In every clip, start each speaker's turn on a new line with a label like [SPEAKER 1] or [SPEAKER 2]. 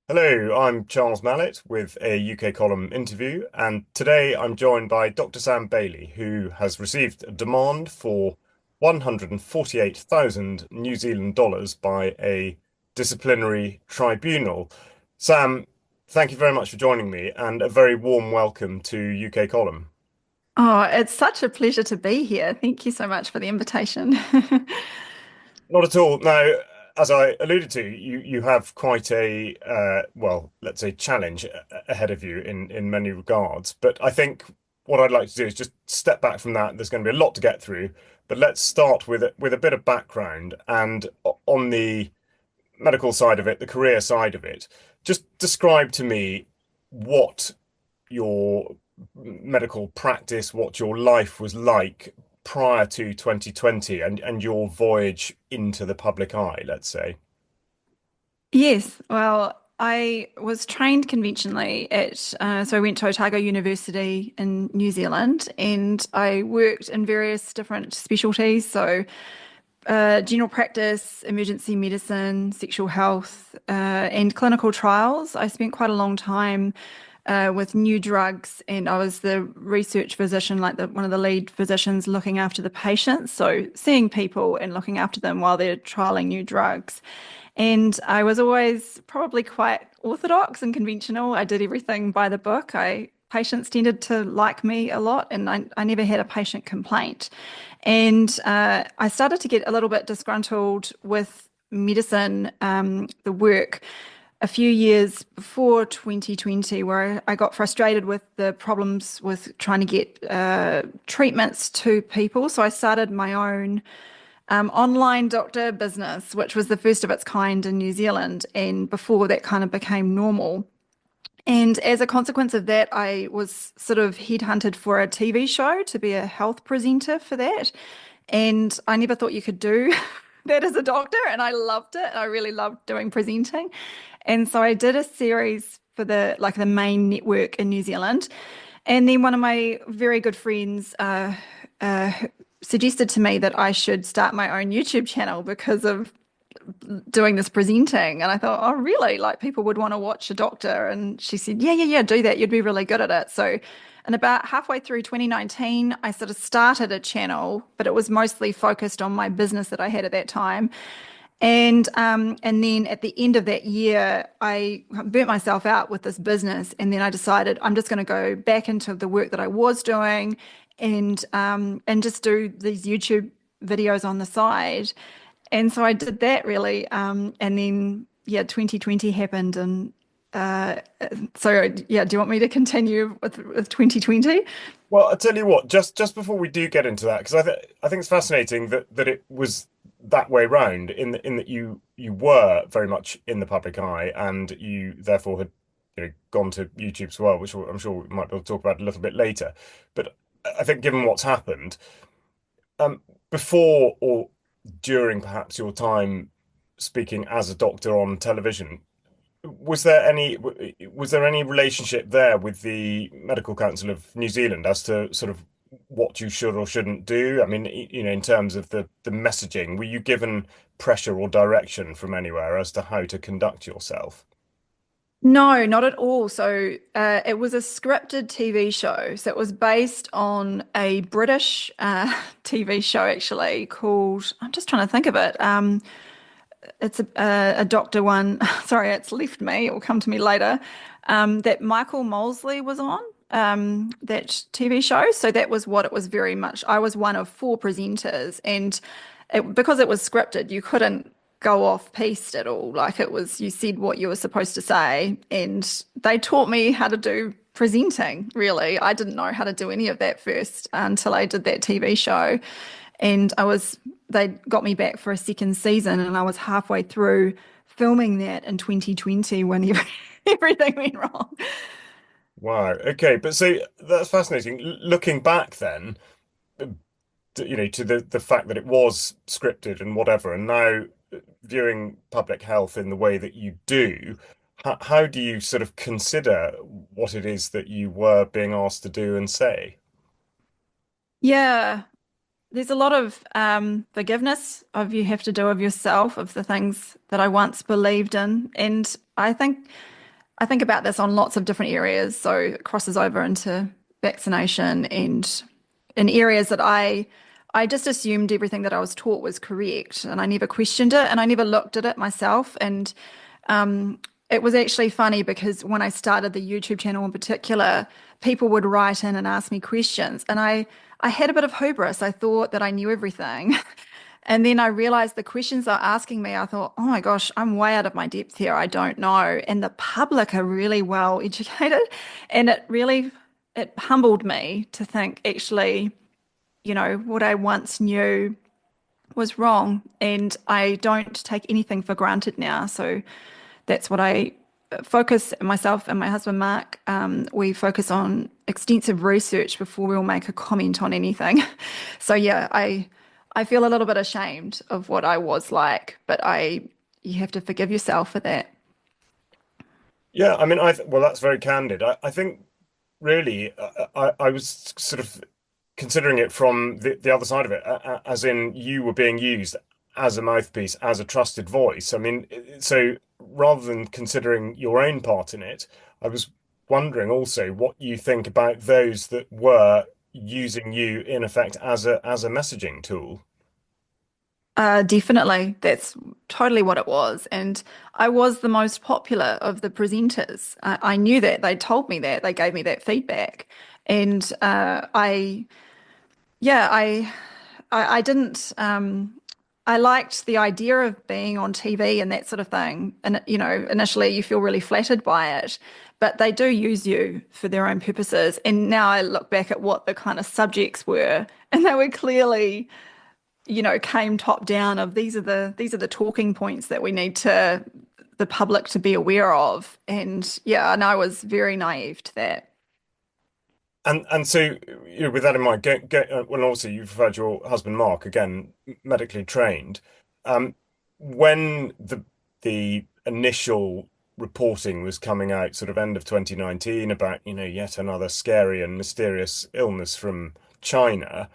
[SPEAKER 1] Hello, I'm Charles Malet with a UK column interview, and today I'm joined by Dr. Sam Bailey, who has received a demand for 148,000 New Zealand dollars by a disciplinary tribunal. Sam, thank you very much for joining me, and a very warm welcome to UK column.
[SPEAKER 2] Oh, it's such a pleasure to be here. Thank you so much for the invitation.
[SPEAKER 1] Not at all. Now, as I alluded to, you have quite a well, let's say challenge ahead of you in many regards. But I think what I'd like to do is just step back from that. There's going to be a lot to get through, but let's start with a bit of background and on the medical side of it, the career side of it. Just describe to me what your medical practice, what your life was like prior to 2020 and your voyage into the public eye, let's say.
[SPEAKER 2] Yes, well, I was trained conventionally so I went to Otago University in New Zealand and I worked in various different specialties. So, general practice, emergency medicine, sexual health, and clinical trials. I spent quite a long time with new drugs, and I was the research physician, like one of the lead physicians looking after the patients. So seeing people and looking after them while they're trialing new drugs. And I was always probably quite orthodox and conventional. I did everything by the book. Patients tended to like me a lot, and I never had a patient complaint. And I started to get a little bit disgruntled with medicine, the work a few years before 2020, where I got frustrated with the problems with trying to get treatments to people. So I started my own online doctor business, which was the first of its kind in New Zealand. And before that kind of became normal. And as a consequence of that, I was sort of headhunted for a TV show to be a health presenter for that. And I never thought you could do that as a doctor. And I loved it. I really loved doing presenting. And so I did a series for the main network in New Zealand. And then one of my very good friends uh, suggested to me that I should start my own YouTube channel because of doing this presenting. And I thought, oh, really? Like people would want to watch a doctor. And she said, yeah, do that. You'd be really good at it. So, and about halfway through 2019, I sort of started a channel, but it was mostly focused on my business that I had at that time. And then at the end of that year, I burnt myself out with this business, and then I decided I'm just going to go back into the work that I was doing, and just do these YouTube videos on the side. And so I did that really, and then yeah, 2020 happened, and uh, so yeah, do you want me to continue with 2020?
[SPEAKER 1] Well, I tell you what, just before we do get into that, because I think it's fascinating that it was that way round in that you were very much in the public eye and you therefore had gone to YouTube as well, which I'm sure we might be able to talk about a little bit later. But I think given what's happened, um, before or during perhaps your time speaking as a doctor on television, was there any relationship there with the Medical Council of New Zealand as to sort of what you should or shouldn't do? I mean, in terms of the messaging, were you given pressure or direction from anywhere as to how to conduct yourself?
[SPEAKER 2] No, not at all. So it was a scripted TV show. So it was based on a British TV show actually called, I'm just trying to think of it. It's a doctor one. Sorry, it's left me. It will come to me later. That Michael Molesley was on that TV show. So that was what it was very much. I was one of four presenters, and because it was scripted, you couldn't go off piste at all. Like it was, you said what you were supposed to say, and they taught me how to do presenting, really. I didn't know how to do any of that first until I did that TV show. And they got me back for a second season, and I was halfway through filming that in 2020 when everything went wrong.
[SPEAKER 1] Wow. Okay, but so that's fascinating. Looking back then, to the fact that it was scripted and whatever, and now viewing public health in the way that you do, how do you sort of consider what it is that you were being asked to do and say?
[SPEAKER 2] Yeah, there's a lot of forgiveness of you have to do of yourself, of the things that I once believed in. And I think I think about this on lots of different areas. So it crosses over into vaccination and in areas that I just assumed everything that I was taught was correct and I never questioned it and I never looked at it myself. And it was actually funny because when I started the YouTube channel in particular, people would write in and ask me questions and I had a bit of hubris. I thought that I knew everything. And then I realized the questions they're asking me, I thought, oh my gosh, I'm way out of my depth here. I don't know. And the public are really well educated. And it humbled me to think actually, what I once knew was wrong. And I don't take anything for granted now. So that's what I focus myself and my husband Mark. We focus on extensive research before we'll make a comment on anything. So yeah, I feel a little bit ashamed of what I was like, but I you have to forgive yourself for that.
[SPEAKER 1] Yeah, I mean, well, that's very candid. I think really, I was sort of considering it from the other side of it, as in you were being used as a mouthpiece, as a trusted voice. I mean, so rather than considering your own part in it, I was wondering also what you think about those that were using you in effect as a messaging tool.
[SPEAKER 2] Definitely, that's totally what it was. And I was the most popular of the presenters. I knew that. They told me that. They gave me that feedback. And yeah, I didn't. I liked the idea of being on TV and that sort of thing. And, initially you feel really flattered by it, but they do use you for their own purposes. And now I look back at what the kind of subjects were, and they were clearly, came top down of these are the talking points that we need the public to be aware of. And yeah, and I was very naive to that.
[SPEAKER 1] And so, with that in mind, well, also you've referred your husband Mark, again, medically trained. Um, when the initial reporting was coming out, sort of end of 2019, about, yet another scary and mysterious illness from China,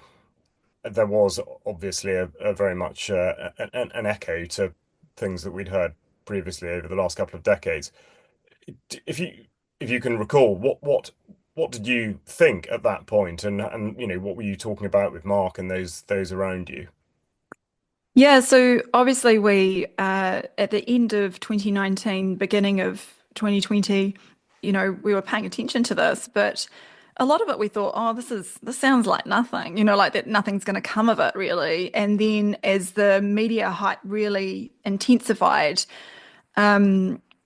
[SPEAKER 1] there was obviously a very much an echo to things that we'd heard previously over the last couple of decades. If you can recall, what did you think at that point, and what were you talking about with Mark and those around you?
[SPEAKER 2] Yeah, so obviously we at the end of 2019, beginning of 2020, we were paying attention to this, but a lot of it we thought, oh, this sounds like nothing, like that nothing's going to come of it really. And then as the media hype really intensified,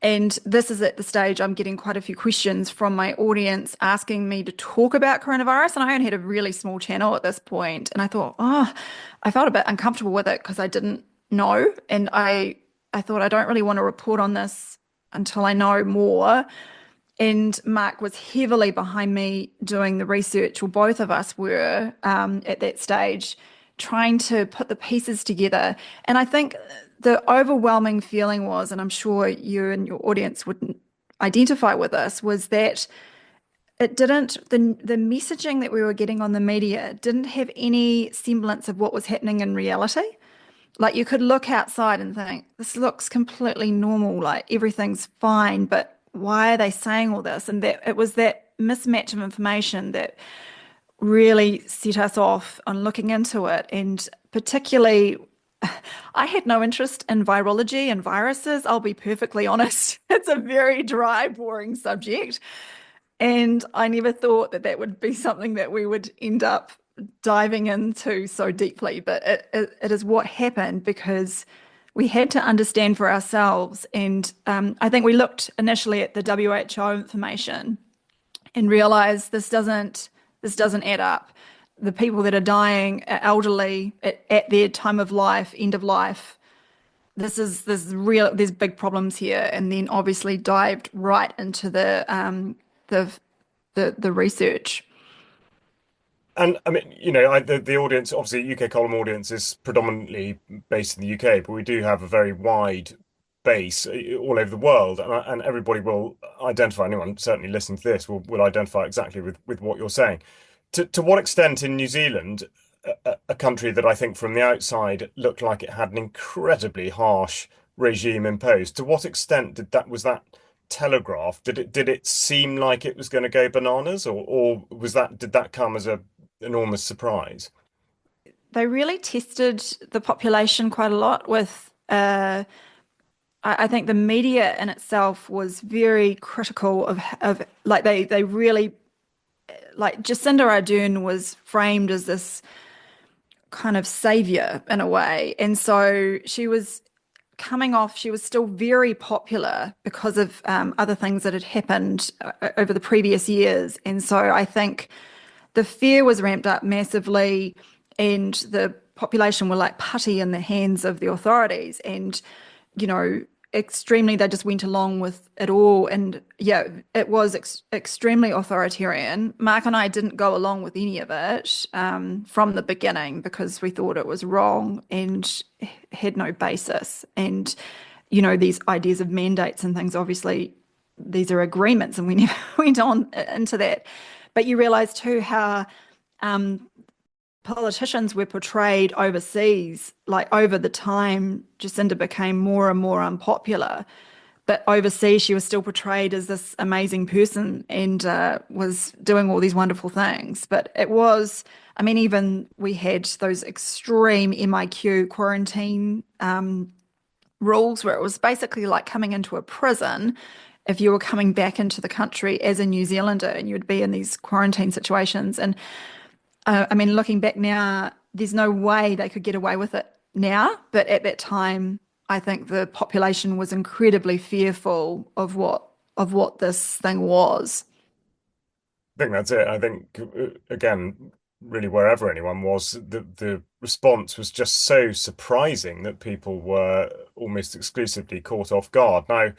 [SPEAKER 2] and this is at the stage I'm getting quite a few questions from my audience asking me to talk about coronavirus. And I only had a really small channel at this point. And I thought, oh, I felt a bit uncomfortable with it because I didn't know. And I thought I don't really want to report on this until I know more. And Mark was heavily behind me doing the research, or both of us were at that stage, trying to put the pieces together. And I think the overwhelming feeling was, and I'm sure you and your audience would identify with this, was that the messaging that we were getting on the media didn't have any semblance of what was happening in reality. Like you could look outside and think, this looks completely normal, like everything's fine, but why are they saying all this? And that it was that mismatch of information that really set us off on looking into it. And particularly, I had no interest in virology and viruses. I'll be perfectly honest. It's a very dry, boring subject. And I never thought that that would be something that we would end up diving into so deeply. But it is what happened because we had to understand for ourselves. And I think we looked initially at the WHO information and realized this doesn't add up. The people that are dying are elderly at their time of life, end of life. This is real. There's big problems here, and then obviously dived right into the the research.
[SPEAKER 1] And I mean, the audience, obviously, UK column audience is predominantly based in the UK, but we do have a very wide base all over the world, and everybody will identify. Anyone certainly listening to this will identify exactly with what you're saying. To what extent in New Zealand, a country that I think from the outside looked like it had an incredibly harsh regime imposed, to what extent was that telegraphed, did it seem like it was going to go bananas, or did that come as a enormous surprise?
[SPEAKER 2] They really tested the population quite a lot with I think the media in itself was very critical of like they really like Jacinda Ardern was framed as this kind of savior in a way. And so she was coming off, she was still very popular because of other things that had happened over the previous years. And so I think the fear was ramped up massively, and the population were like putty in the hands of the authorities. And, you know, extremely, they just went along with it all. And yeah, it was extremely authoritarian. Mark and I didn't go along with any of it from the beginning because we thought it was wrong and had no basis. And, you know, these ideas of mandates and things, obviously, these are agreements, and we never went on into that. But you realize too how um, politicians were portrayed overseas, like over the time Jacinda became more and more unpopular. But overseas, she was still portrayed as this amazing person and was doing all these wonderful things. But it was, I mean, even we had those extreme MIQ quarantine rules where it was basically like coming into a prison if you were coming back into the country as a New Zealander and you would be in these quarantine situations. And I mean, looking back now, there's no way they could get away with it now. But at that time, I think the population was incredibly fearful of what this thing was.
[SPEAKER 1] I think that's it. I think again, really wherever anyone was, the response was just so surprising that people were almost exclusively caught off guard. Now,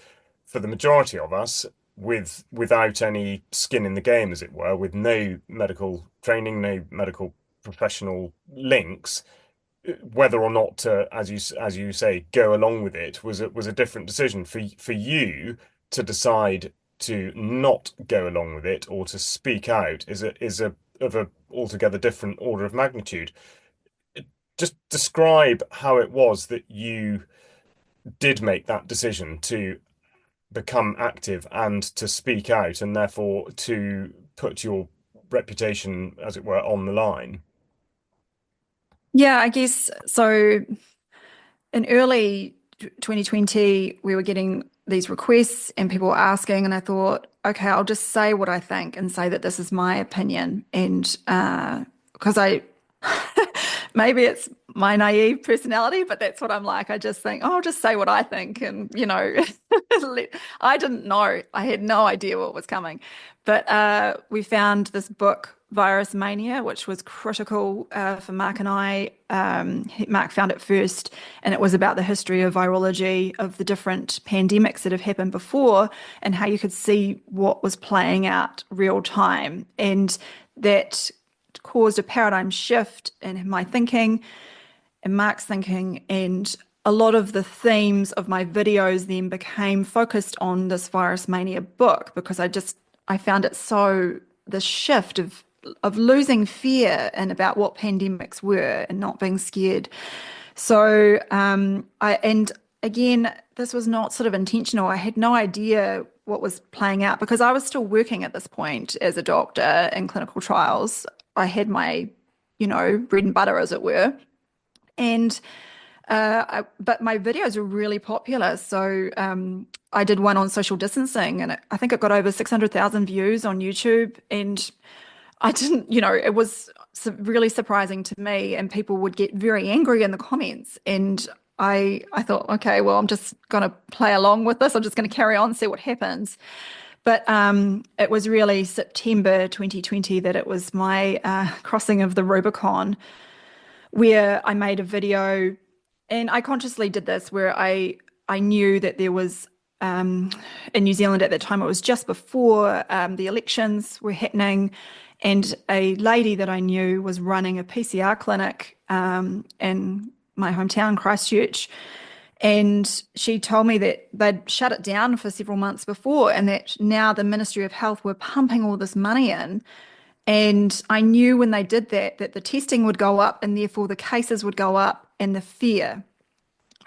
[SPEAKER 1] for the majority of us, without any skin in the game, as it were, with no medical training, no medical professional links, whether or not to, as you say, go along with it was a different decision for you to decide to not go along with it or to speak out is a of a altogether different order of magnitude. Just describe how it was that you did make that decision to become active and to speak out and therefore to put your reputation, as it were, on the line.
[SPEAKER 2] Yeah, I guess so. In early 2020, we were getting these requests and people were asking, and I thought, okay, I'll just say what I think and say that this is my opinion. And because I, maybe it's my naive personality, but that's what I'm like. I just think, oh, I'll just say what I think. And, you know, I didn't know. I had no idea what was coming. But we found this book, Virus Mania, which was critical for Mark and I. Mark found it first, and it was about the history of virology, of the different pandemics that have happened before, and how you could see what was playing out real time. And that caused a paradigm shift in my thinking and Mark's thinking. And a lot of the themes of my videos then became focused on this Virus Mania book because I found it so the shift of losing fear and about what pandemics were and not being scared. So I and again, this was not sort of intentional. I had no idea what was playing out because I was still working at this point as a doctor in clinical trials. I had my, you know, bread and butter, as it were. And but my videos were really popular. So I did one on social distancing, and I think it got over 600,000 views on YouTube. And I didn't, you know, it was really surprising to me, and people would get very angry in the comments. And I thought, okay, well, I'm just going to play along with this. I'm just going to carry on, see what happens. But it was really September 2020 that it was my crossing of the Rubicon, where I made a video, and I consciously did this, where I knew that there was in New Zealand at that time, it was just before the elections were happening, and a lady that I knew was running a PCR clinic in my hometown, Christchurch. And she told me that they'd shut it down for several months before, and that now the Ministry of Health were pumping all this money in. And I knew when they did that, that the testing would go up and therefore the cases would go up and the fear.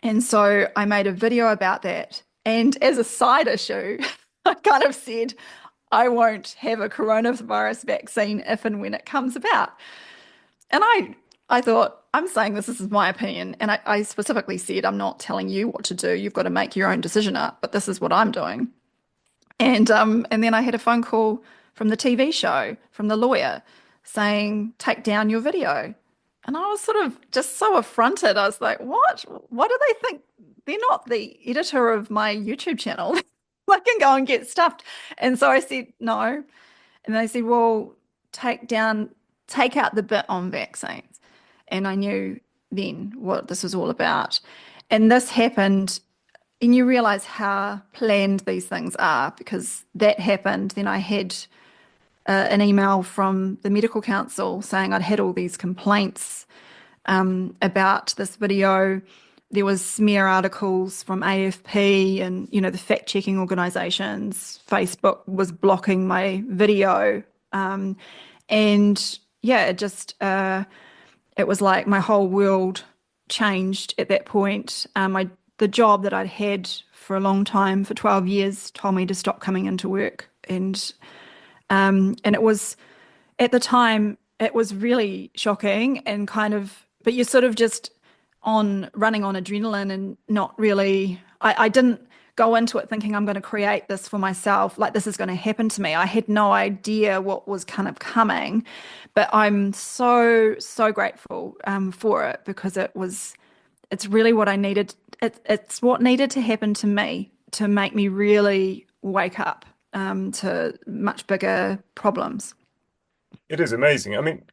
[SPEAKER 2] And so I made a video about that. And as a side issue, I kind of said, I won't have a coronavirus vaccine if and when it comes about. And I thought, I'm saying this is my opinion. And I specifically said, I'm not telling you what to do. You've got to make your own decision up, but this is what I'm doing. And then I had a phone call from the TV show, from the lawyer, saying, take down your video. And I was sort of just so affronted. I was like, what? What do they think? They're not the editor of my YouTube channel. I can go and get stuffed. And so I said, no. And they said, well, take down, take out the bit on vaccines. And I knew then what this was all about. And this happened, and you realize how planned these things are because that happened. Then I had an email from the medical council saying I'd had all these complaints about this video. There was smear articles from AFP and, the fact-checking organizations. Facebook was blocking my video. And yeah, it was like my whole world changed at that point. The job that I'd had for a long time, for 12 years, told me to stop coming into work. And it was, at the time, it was really shocking and kind of, but you're sort of just on running on adrenaline and not really, I didn't go into it thinking I'm going to create this for myself, like this is going to happen to me. I had no idea what was kind of coming, but I'm so, so grateful for it because it's really what I needed. It's what needed to happen to me to make me really wake up to much bigger problems.
[SPEAKER 1] It is amazing. I mean,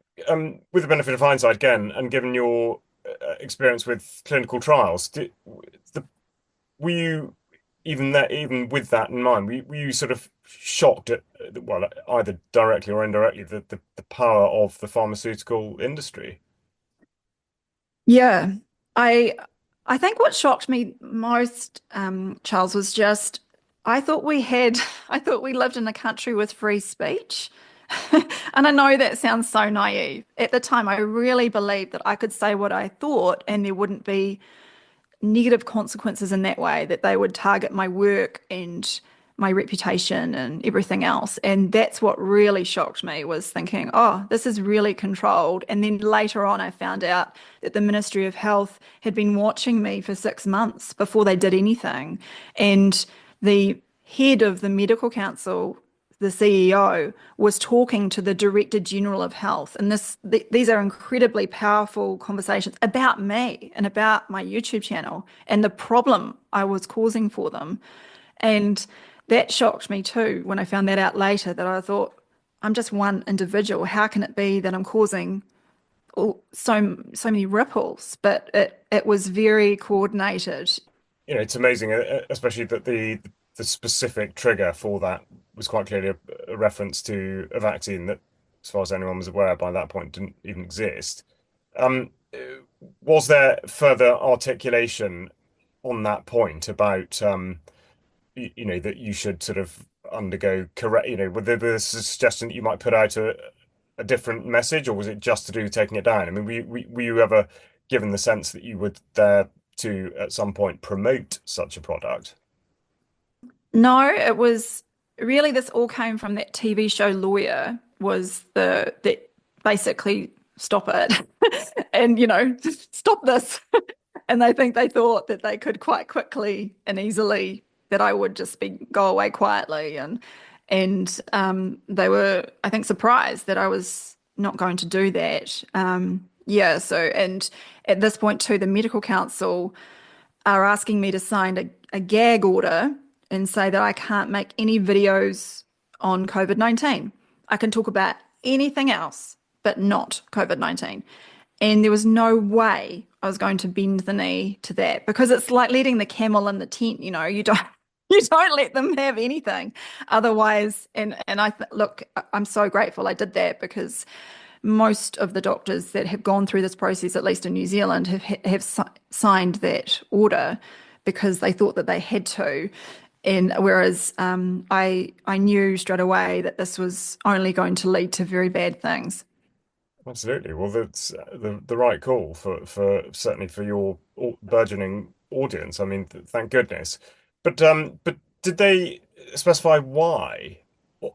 [SPEAKER 1] with the benefit of hindsight again, and given your experience with clinical trials, the, were you even with that in mind, were you sort of shocked at, well, either directly or indirectly, the power of the pharmaceutical industry?
[SPEAKER 2] Yeah, I I think what shocked me most, Charles, was just I thought we had I thought we lived in a country with free speech. And I know that sounds so naive. At the time, I really believed that I could say what I thought and there wouldn't be negative consequences in that way, that they would target my work and my reputation and everything else. And that's what really shocked me was thinking, oh, this is really controlled. And then later on, I found out that the Ministry of Health had been watching me for 6 months before they did anything. And the head of the medical council, the CEO, was talking to the Director General of Health. And these are incredibly powerful conversations about me and about my YouTube channel and the problem I was causing for them. And that shocked me too when I found that out later, that I thought, I'm just one individual. How can it be that I'm causing so many ripples? But it was very coordinated.
[SPEAKER 1] It's amazing, especially that the specific trigger for that was quite clearly a reference to a vaccine that, as far as anyone was aware by that point, didn't even exist. Um, was there further articulation on that point about that you should sort of undergo correct, with the suggestion that you might put out a different message, or was it just to do with taking it down? I mean, were you ever given the sense that you would there to at some point promote such a product?
[SPEAKER 2] No, it was really this all came from that TV show Lawyer was the that basically stop it and stop this. And I think they thought that they could quite quickly and easily that I would just be go away quietly and they were I think surprised that I was not going to do that. Yeah, so and at this point too, the medical council are asking me to sign a gag order and say that I can't make any videos on COVID-19. I can talk about anything else, but not COVID-19. And there was no way I was going to bend the knee to that because it's like letting the camel in the tent, you don't you don't let them have anything. Otherwise, and look, I'm so grateful I did that because most of the doctors that have gone through this process, at least in New Zealand, have signed that order because they thought that they had to. And whereas I knew straight away that this was only going to lead to very bad things.
[SPEAKER 1] Absolutely. Well, that's the right call for certainly for your burgeoning audience. I mean, thank goodness. But did they? specify why?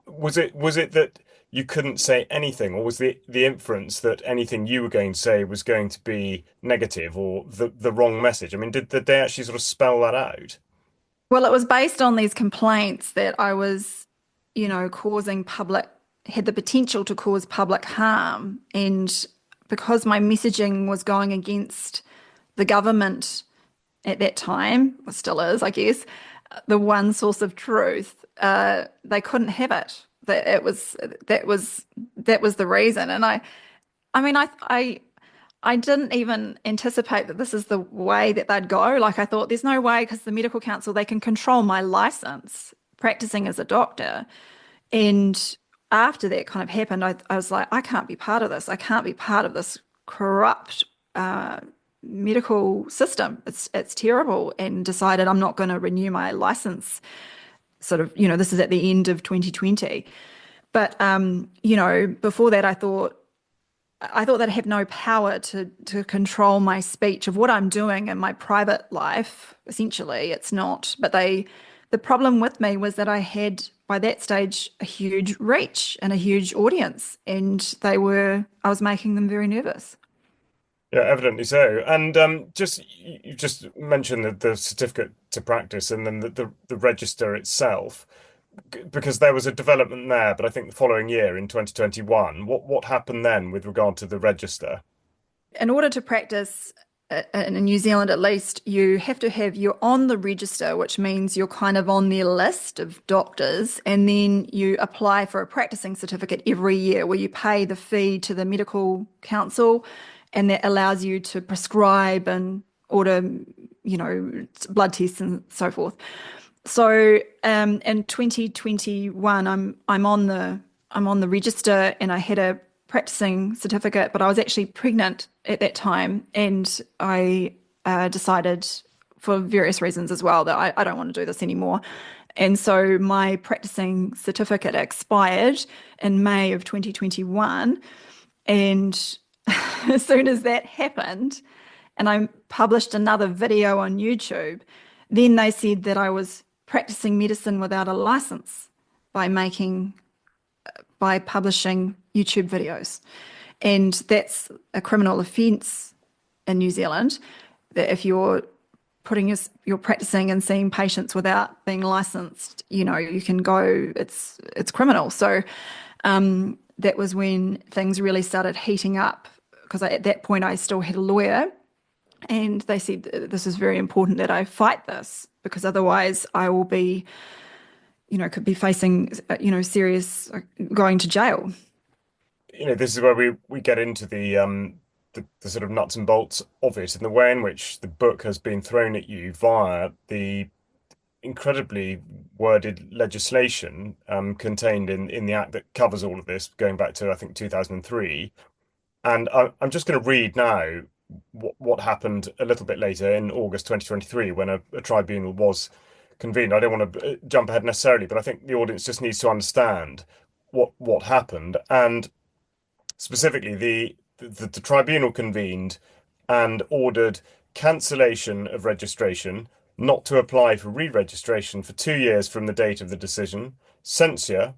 [SPEAKER 1] Was it that you couldn't say anything, or was the inference that anything you were going to say was going to be negative or the wrong message? I mean, did they actually sort of spell that out?
[SPEAKER 2] Well, it was based on these complaints that I was, causing had the potential to cause public harm. And because my messaging was going against the government at that time, or still is, I guess, the one source of truth, they couldn't have it. That was the reason. And I mean, I didn't even anticipate that this is the way that they'd go. Like I thought, there's no way because the medical council they can control my license practicing as a doctor. And after that kind of happened, I was like, I can't be part of this. I can't be part of this corrupt medical system. It's terrible, and decided I'm not going to renew my license. Sort of, this is at the end of 2020. But before that, I thought they'd have no power to control my speech of what I'm doing in my private life. Essentially, it's not. But the problem with me was that I had by that stage a huge reach and a huge audience, and I was making them very nervous.
[SPEAKER 1] Yeah, evidently so. And you just mentioned the certificate to practice and then the register itself, because there was a development there, but I think the following year in 2021, what happened then with regard to the register?
[SPEAKER 2] In order to practice in New Zealand, at least, you're on the register, which means you're kind of on their list of doctors, and then you apply for a practicing certificate every year where you pay the fee to the medical council, and that allows you to prescribe and order, blood tests and so forth. So in 2021, I'm on the register, and I had a practicing certificate, but I was actually pregnant at that time, and I decided for various reasons as well that I don't want to do this anymore. And so my practicing certificate expired in May of 2021, and as soon as that happened, and I published another video on YouTube, then they said that I was practicing medicine without a license by making by publishing YouTube videos. And that's a criminal offence in New Zealand, that if you're practicing and seeing patients without being licensed, you can go, it's criminal. So that was when things really started heating up, because at that point I still had a lawyer, and they said this is very important that I fight this, because otherwise I will be, could be facing, serious, going to jail.
[SPEAKER 1] This is where we get into the sort of nuts and bolts of it, and the way in which the book has been thrown at you via the incredibly worded legislation contained in the act that covers all of this, going back to I think 2003. And I'm just going to read now what happened a little bit later in August 2023 when a tribunal was convened. I don't want to jump ahead necessarily, but I think the audience just needs to understand what happened. And specifically, the tribunal convened and ordered cancellation of registration, not to apply for re-registration for 2 years from the date of the decision, censure,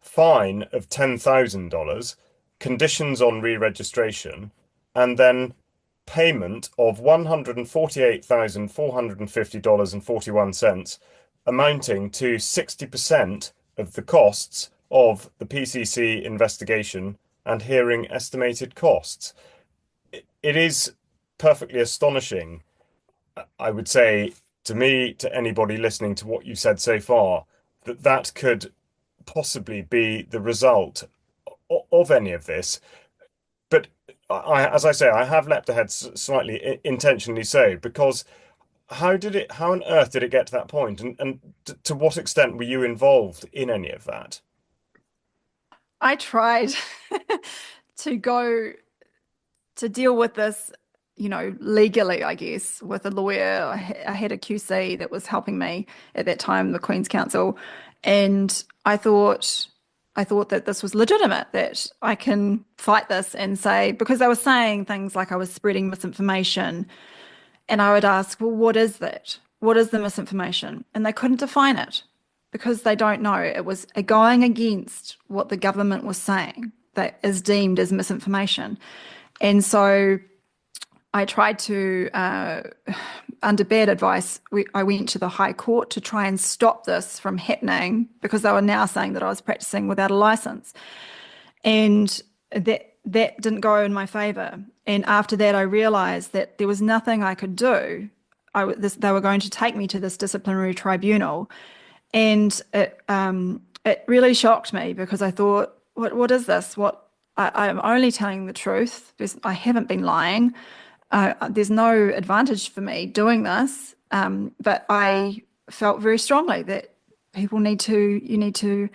[SPEAKER 1] fine of $10,000, conditions on re-registration, and then payment of $148,450.41, amounting to 60% of the costs of the PCC investigation and hearing estimated costs. It is perfectly astonishing, I would say, to me, to anybody listening to what you've said so far, that that could possibly be the result of any of this. But as I say, I have leapt ahead slightly, intentionally so, because how on earth did it get to that point? And to what extent were you involved in any of that?
[SPEAKER 2] I tried to go to deal with this, legally, I guess, with a lawyer. I had a QC that was helping me at that time, the Queen's Counsel, and I thought that this was legitimate, that I can fight this and say, because they were saying things like I was spreading misinformation, and I would ask, well, what is that? What is the misinformation? And they couldn't define it. because they don't know. It was going against what the government was saying that is deemed as misinformation. And so I tried to, under bad advice, I went to the High Court to try and stop this from happening because they were now saying that I was practicing without a license. And that didn't go in my favor. And after that, I realized that there was nothing I could do. They were going to take me to this disciplinary tribunal, and it really shocked me because I thought, what is this? I'm only telling the truth. I haven't been lying. There's no advantage for me doing this. But I felt very strongly that you need to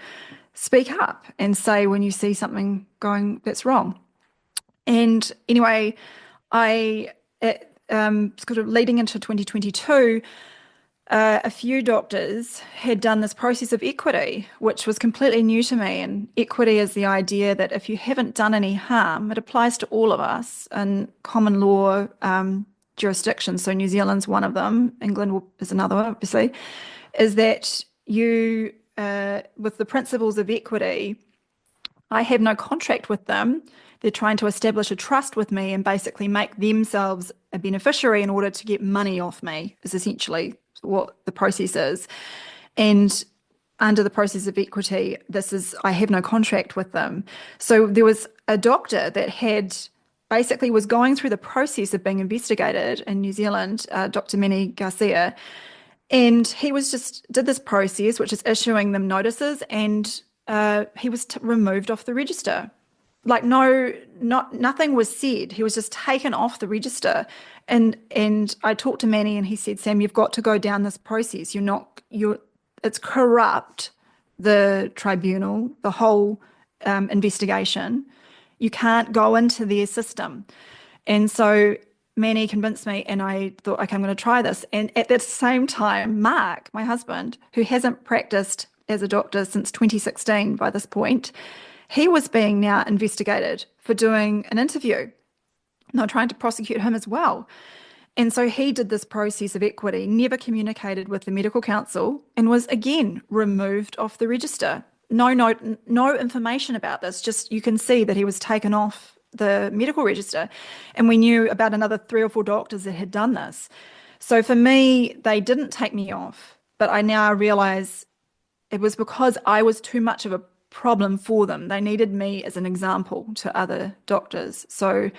[SPEAKER 2] speak up and say when you see something going that's wrong. And anyway, sort of leading into 2022, a few doctors had done this process of equity, which was completely new to me. And equity is the idea that if you haven't done any harm, it applies to all of us in common law jurisdictions. So New Zealand's one of them, England is another one, obviously, is that with the principles of equity, I have no contract with them. They're trying to establish a trust with me and basically make themselves a beneficiary in order to get money off me, is essentially what the process is. And under the process of equity, I have no contract with them. So there was a doctor that basically was going through the process of being investigated in New Zealand, Dr. Manny Garcia, and he did this process, which is issuing them notices, and he was removed off the register. Like nothing was said. He was just taken off the register. And I talked to Manny and he said, Sam, you've got to go down this process. It's corrupt, the tribunal, the whole investigation. You can't go into their system. And so Manny convinced me, and I thought, okay, I'm going to try this. And at the same time, Mark, my husband, who hasn't practiced as a doctor since 2016 by this point, he was being now investigated for doing an interview. And they're trying to prosecute him as well. And so he did this process of equity, never communicated with the medical council, and was again removed off the register. No information about this. Just you can see that he was taken off the medical register. And we knew about another 3 or 4 doctors that had done this. So for me, they didn't take me off, but I now realize it was because I was too much of a problem for them. They needed me as an example to other doctors. So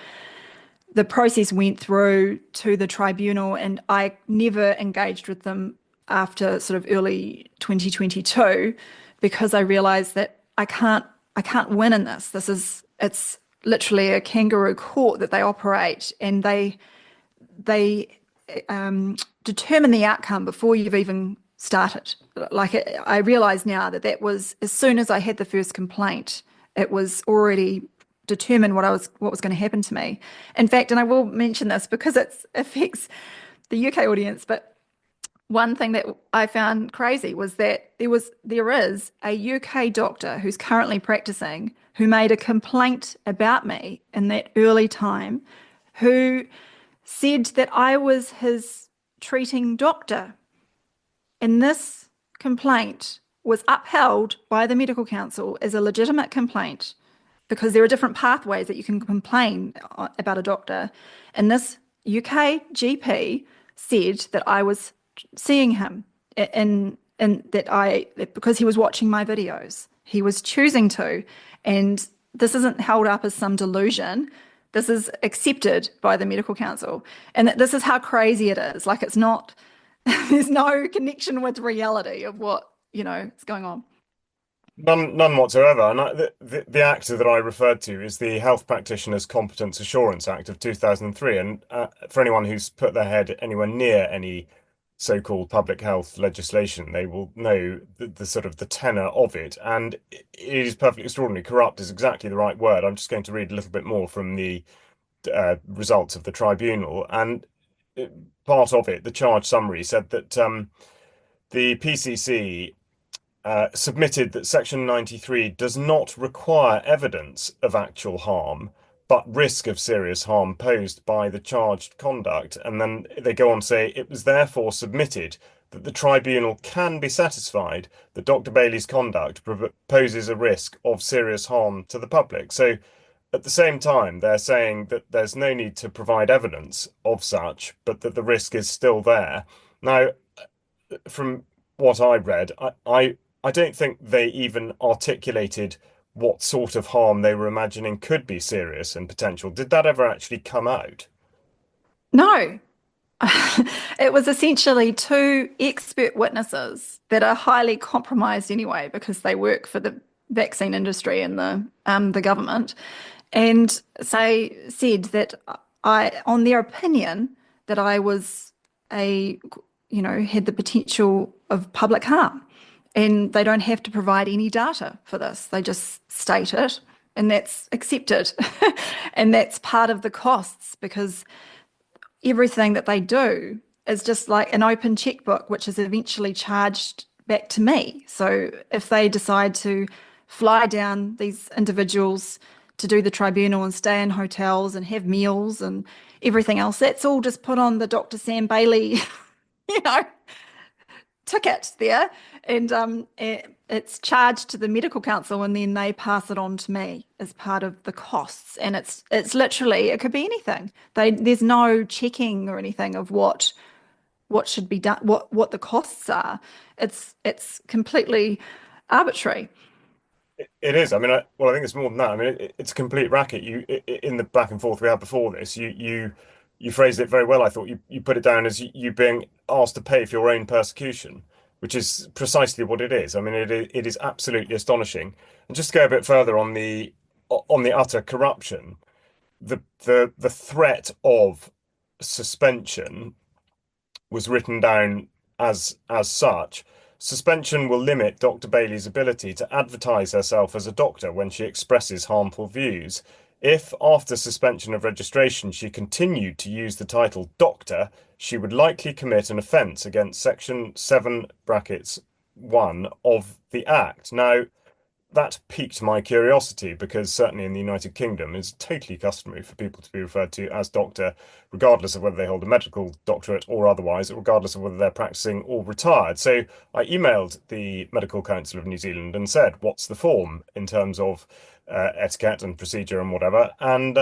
[SPEAKER 2] the process went through to the tribunal, and I never engaged with them after sort of early 2022 because I realized that I can't win in this. It's literally a kangaroo court that they operate, and they determine the outcome before you've even started. I realize now that was as soon as I had the first complaint, it was already determined what was going to happen to me. In fact, and I will mention this because it affects the UK audience, but one thing that I found crazy was that there is a UK doctor who's currently practicing who made a complaint about me in that early time, who said that I was his treating doctor. And this complaint was upheld by the medical council as a legitimate complaint because there are different pathways that you can complain about a doctor. And this UK GP said that I was seeing him and that because he was watching my videos, he was choosing to. And this isn't held up as some delusion. This is accepted by the medical council. And that this is how crazy it is. Like it's not, there's no connection with reality of what, is going on.
[SPEAKER 1] None whatsoever. And the act that I referred to is the Health Practitioners Competence Assurance Act of 2003. And for anyone who's put their head anywhere near any so-called public health legislation, they will know the sort of the tenor of it. And it is perfectly extraordinary. Corrupt is exactly the right word. I'm just going to read a little bit more from the results of the tribunal. And part of it, the charge summary, said that the PCC submitted that Section 93 does not require evidence of actual harm, but risk of serious harm posed by the charged conduct. And then they go on to say it was therefore submitted that the tribunal can be satisfied that Dr. Bailey's conduct poses a risk of serious harm to the public. So at the same time, they're saying that there's no need to provide evidence of such, but that the risk is still there. Now, from what I read, I don't think they even articulated what sort of harm they were imagining could be serious and potential. Did that ever actually come out?
[SPEAKER 2] No, it was essentially two expert witnesses that are highly compromised anyway because they work for the vaccine industry and the government, and said that on their opinion, that I was a had the potential of public harm, and they don't have to provide any data for this. They just state it, and that's accepted, and that's part of the costs because everything that they do is just like an open checkbook, which is eventually charged back to me. So if they decide to fly down these individuals to do the tribunal and stay in hotels and have meals and everything else, that's all just put on the Dr. Sam Bailey, you know, ticket there, and it's charged to the medical council, and then they pass it on to me as part of the costs. And it's literally it could be anything. There's no checking or anything of what should be done, what the costs are. It's completely arbitrary.
[SPEAKER 1] It is. I mean, well, I think it's more than that. I mean, it's a complete racket. In the back and forth we had before this, you phrased it very well. I thought you put it down as you being asked to pay for your own persecution, which is precisely what it is. I mean, it is absolutely astonishing. And just to go a bit further on the utter corruption, the threat of suspension was written down as such. Suspension will limit Dr. Bailey's ability to advertise herself as a doctor when she expresses harmful views. If, after suspension of registration, she continued to use the title doctor, she would likely commit an offence against Section 7 brackets 1 of the Act. Now, that piqued my curiosity because certainly in the United Kingdom it's totally customary for people to be referred to as doctor, regardless of whether they hold a medical doctorate or otherwise, regardless of whether they're practicing or retired. So I emailed the Medical Council of New Zealand and said, what's the form in terms of etiquette and procedure and whatever? And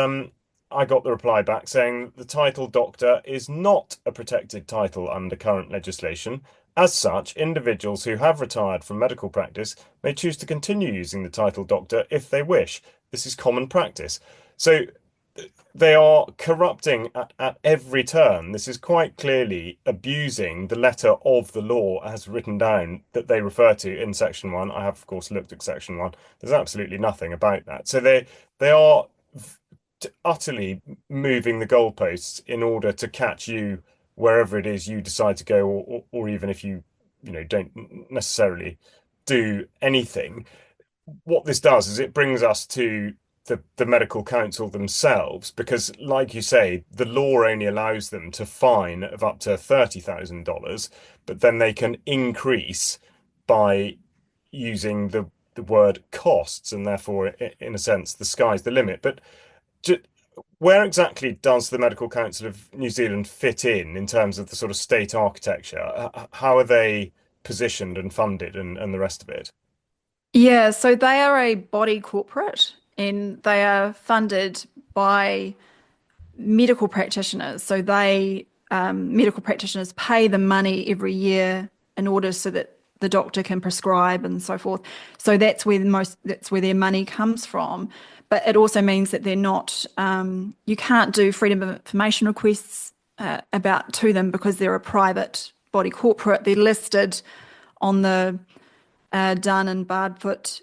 [SPEAKER 1] I got the reply back saying the title doctor is not a protected title under current legislation. As such, individuals who have retired from medical practice may choose to continue using the title doctor if they wish. This is common practice. So they are corrupting at every turn. This is quite clearly abusing the letter of the law as written down that they refer to in Section 1. I have, of course, looked at Section 1. There's absolutely nothing about that. So they are utterly moving the goalposts in order to catch you wherever it is you decide to go, or even if you don't necessarily do anything. What this does is it brings us to the medical council themselves, because, like you say, the law only allows them to fine of up to $30,000, but then they can increase by using the word costs, and therefore, in a sense, the sky's the limit. But where exactly does the Medical Council of New Zealand fit in terms of the sort of state architecture? How are they positioned and funded and the rest of it?
[SPEAKER 2] Yeah, so they are a body corporate and they are funded by medical practitioners. So medical practitioners pay the money every year in order so that the doctor can prescribe and so forth. So that's where their money comes from. But it also means that they're not, you can't do freedom of information requests about to them because they're a private body corporate. They're listed on the Dun and Bradfoot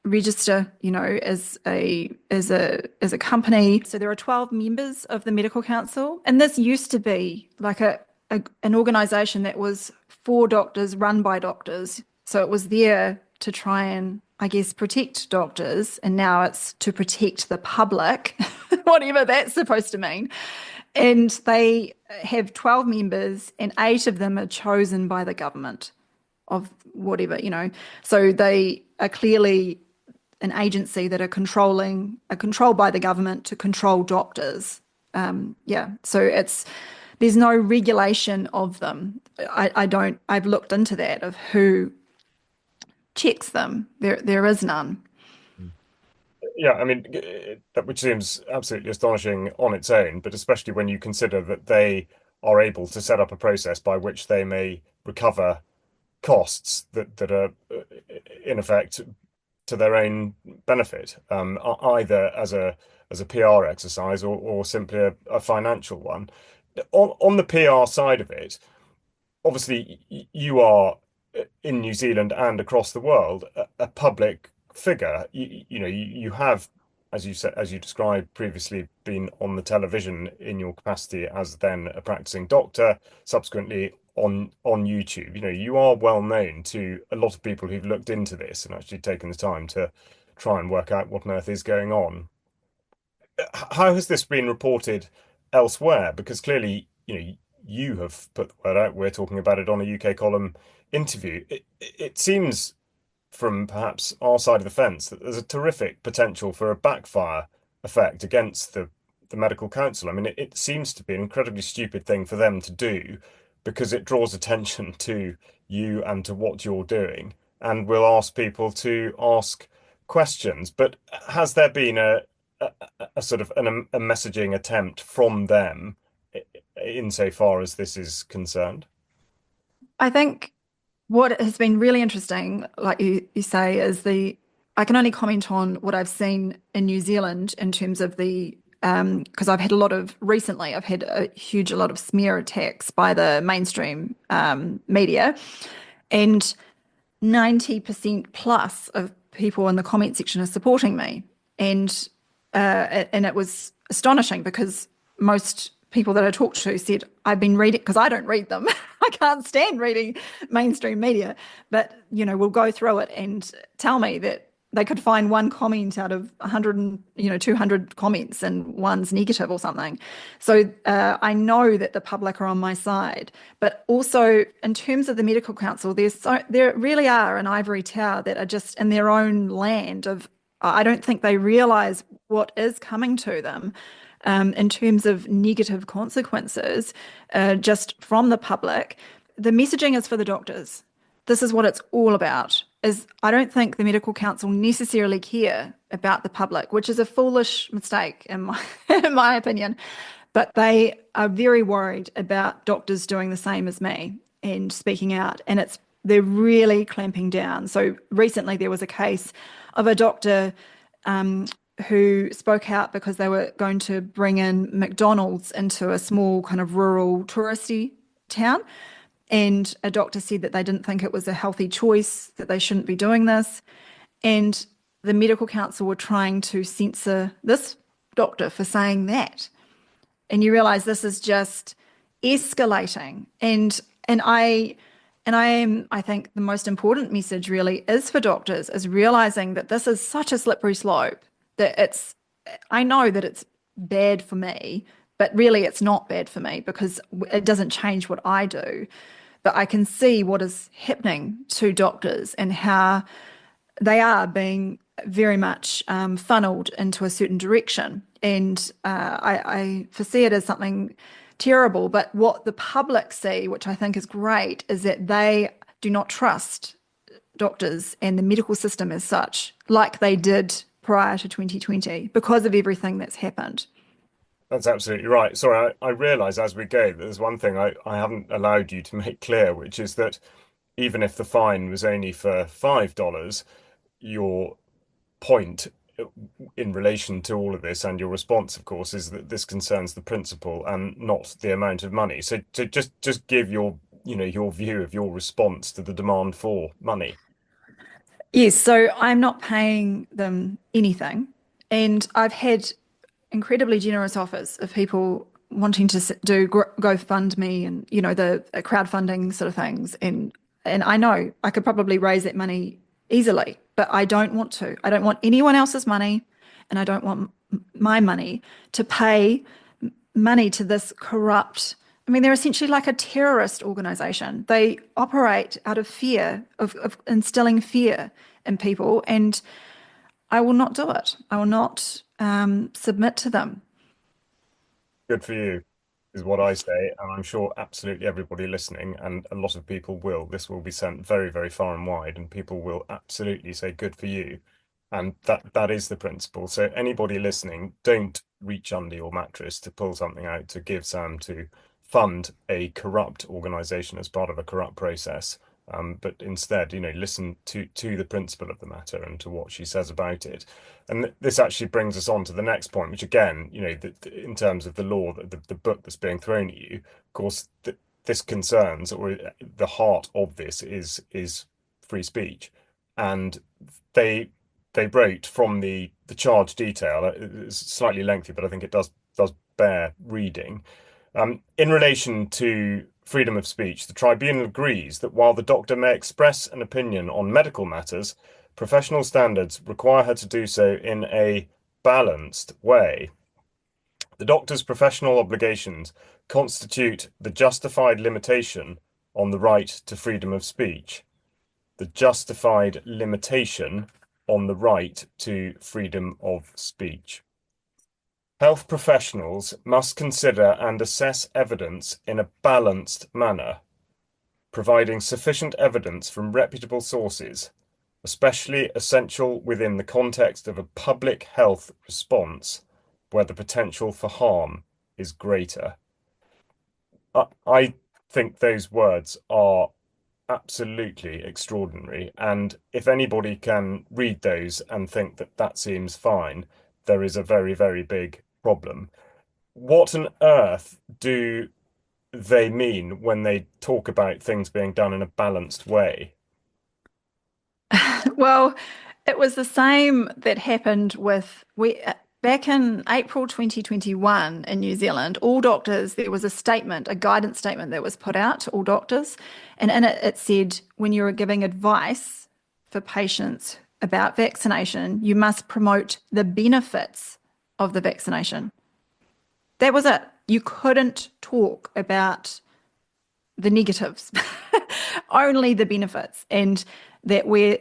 [SPEAKER 2] register, as a company. So there are 12 members of the Medical Council, and this used to be like an organization that was for doctors, run by doctors. So it was there to try and, I guess, protect doctors, and now it's to protect the public, whatever that's supposed to mean. And they have 12 members, and 8 of them are chosen by the government of whatever. So they are clearly an agency that are controlled by the government to control doctors. Yeah, so there's no regulation of them. I don't, I've looked into that of who checks them. There is none.
[SPEAKER 1] Yeah, I mean, that which seems absolutely astonishing on its own, but especially when you consider that they are able to set up a process by which they may recover costs that are in effect to their own benefit, either as a PR exercise or simply a financial one. On the PR side of it, obviously you are in New Zealand and across the world a public figure. You have, as you said, as you described previously, been on the television in your capacity as then a practicing doctor, subsequently on YouTube. You are well known to a lot of people who've looked into this and actually taken the time to try and work out what on earth is going on. How has this been reported elsewhere? Because clearly, you have put the word out. We're talking about it on a UK column interview. It seems from perhaps our side of the fence that there's a terrific potential for a backfire effect against the medical council. I mean, it seems to be an incredibly stupid thing for them to do because it draws attention to you and to what you're doing and will ask people to ask questions. But has there been a, a sort of a messaging attempt from them insofar as this is concerned?
[SPEAKER 2] I think what has been really interesting, like you say, is I can only comment on what I've seen in New Zealand in terms of because I've had recently, I've had a lot of smear attacks by the mainstream media, and 90% plus of people in the comment section are supporting me. And it was astonishing because most people that I talked to said, I've been reading, because I don't read them. I can't stand reading mainstream media, but, we'll go through it and tell me that they could find one comment out of 100 and, 200 comments and one's negative or something. So I know that the public are on my side, but also in terms of the medical council, there really are an ivory tower that are just in their own land of, I don't think they realize what is coming to them in terms of negative consequences just from the public. The messaging is for the doctors. This is what it's all about. Is I don't think the medical council necessarily care about the public, which is a foolish mistake in my in my opinion. But they are very worried about doctors doing the same as me and speaking out, and they're really clamping down. So recently there was a case of a doctor who spoke out because they were going to bring in McDonald's into a small kind of rural touristy town. And a doctor said that they didn't think it was a healthy choice, that they shouldn't be doing this. And the medical council were trying to censor this doctor for saying that. And you realize this is just escalating. I think the most important message really is for doctors is realizing that this is such a slippery slope that I know that it's bad for me, but really it's not bad for me because it doesn't change what I do. But I can see what is happening to doctors and how they are being very much funneled into a certain direction. And I foresee it as something terrible. But what the public see, which I think is great, is that they do not trust doctors and the medical system as such, like they did prior to 2020, because of everything that's happened.
[SPEAKER 1] That's absolutely right. Sorry, I realise as we go that there's one thing I haven't allowed you to make clear, which is that even if the fine was only for $5, your point in relation to all of this and your response, of course, is that this concerns the principle and not the amount of money. So to just give your view of your response to the demand for money.
[SPEAKER 2] Yes, so I'm not paying them anything. And I've had incredibly generous offers of people wanting to do GoFundMe and the crowdfunding sort of things. And I know I could probably raise that money easily, but I don't want to. I don't want anyone else's money, and I don't want my money to pay money to this corrupt. I mean, they're essentially like a terrorist organization. They operate out of fear, of instilling fear in people. And I will not do it. I will not submit to them.
[SPEAKER 1] Good for you, is what I say, and I'm sure absolutely everybody listening, and a lot of people will. This will be sent very, very far and wide, and people will absolutely say good for you. And that is the principle. So anybody listening, don't reach under your mattress to pull something out to give Sam to fund a corrupt organization as part of a corrupt process. But instead, listen to the principle of the matter and to what she says about it. And this actually brings us on to the next point, which again, in terms of the law, the book that's being thrown at you, of course, this concerns, or the heart of this is free speech, and they they wrote from the charge detail. It's slightly lengthy, but I think it does bear reading. In relation to freedom of speech, the tribunal agrees that while the doctor may express an opinion on medical matters, professional standards require her to do so in a balanced way. The doctor's professional obligations constitute the justified limitation on the right to freedom of speech. The justified limitation on the right to freedom of speech. Health professionals must consider and assess evidence in a balanced manner, providing sufficient evidence from reputable sources, especially essential within the context of a public health response where the potential for harm is greater. I think those words are absolutely extraordinary. And if anybody can read those and think that that seems fine, there is a very, very big problem. What on earth do they mean when they talk about things being done in a balanced way?
[SPEAKER 2] Well, it was the same that happened with we back in April 2021 in New Zealand. All doctors, there was a statement, a guidance statement that was put out to all doctors, and in it it said when you are giving advice for patients about vaccination, you must promote the benefits of the vaccination. That was it. You couldn't talk about the negatives, only the benefits. And that where,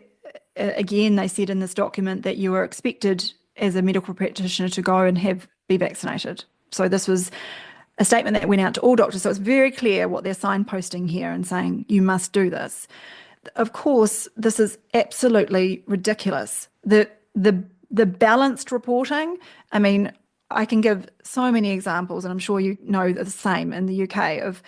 [SPEAKER 2] again, they said in this document that you were expected as a medical practitioner to go and be vaccinated. So this was a statement that went out to all doctors. So it's very clear what they're signposting here and saying you must do this. Of course, this is absolutely ridiculous. The balanced reporting, I mean, I can give so many examples, and I'm sure you know the same in the UK of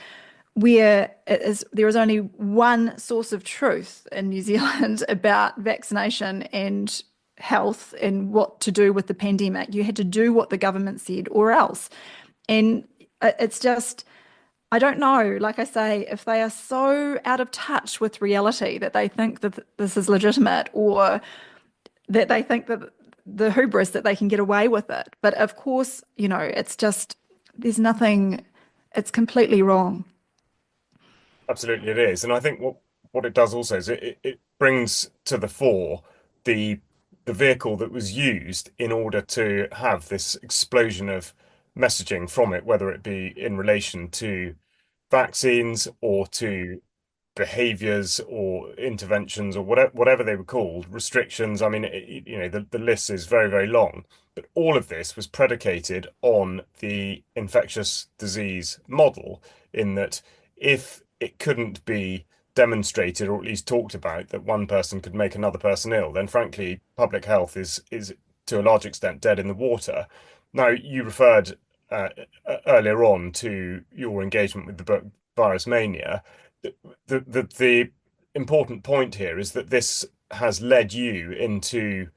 [SPEAKER 2] where there is only one source of truth in New Zealand about vaccination and health and what to do with the pandemic. You had to do what the government said or else. And it's just, I don't know, like I say, if they are so out of touch with reality that they think that this is legitimate or that they think that the hubris that they can get away with it. But of course, it's just, there's nothing, it's completely wrong.
[SPEAKER 1] Absolutely, it is. And I think what it does also is it brings to the fore the the vehicle that was used in order to have this explosion of messaging from it, whether it be in relation to vaccines or to behaviors or interventions or whatever they were called, restrictions. I mean, the list is very, very long, but all of this was predicated on the infectious disease model, in that if it couldn't be demonstrated or at least talked about that one person could make another person ill, then frankly, public health is to a large extent dead in the water. Now, you referred earlier on to your engagement with the book Virus Mania. The important point here is that this has led you into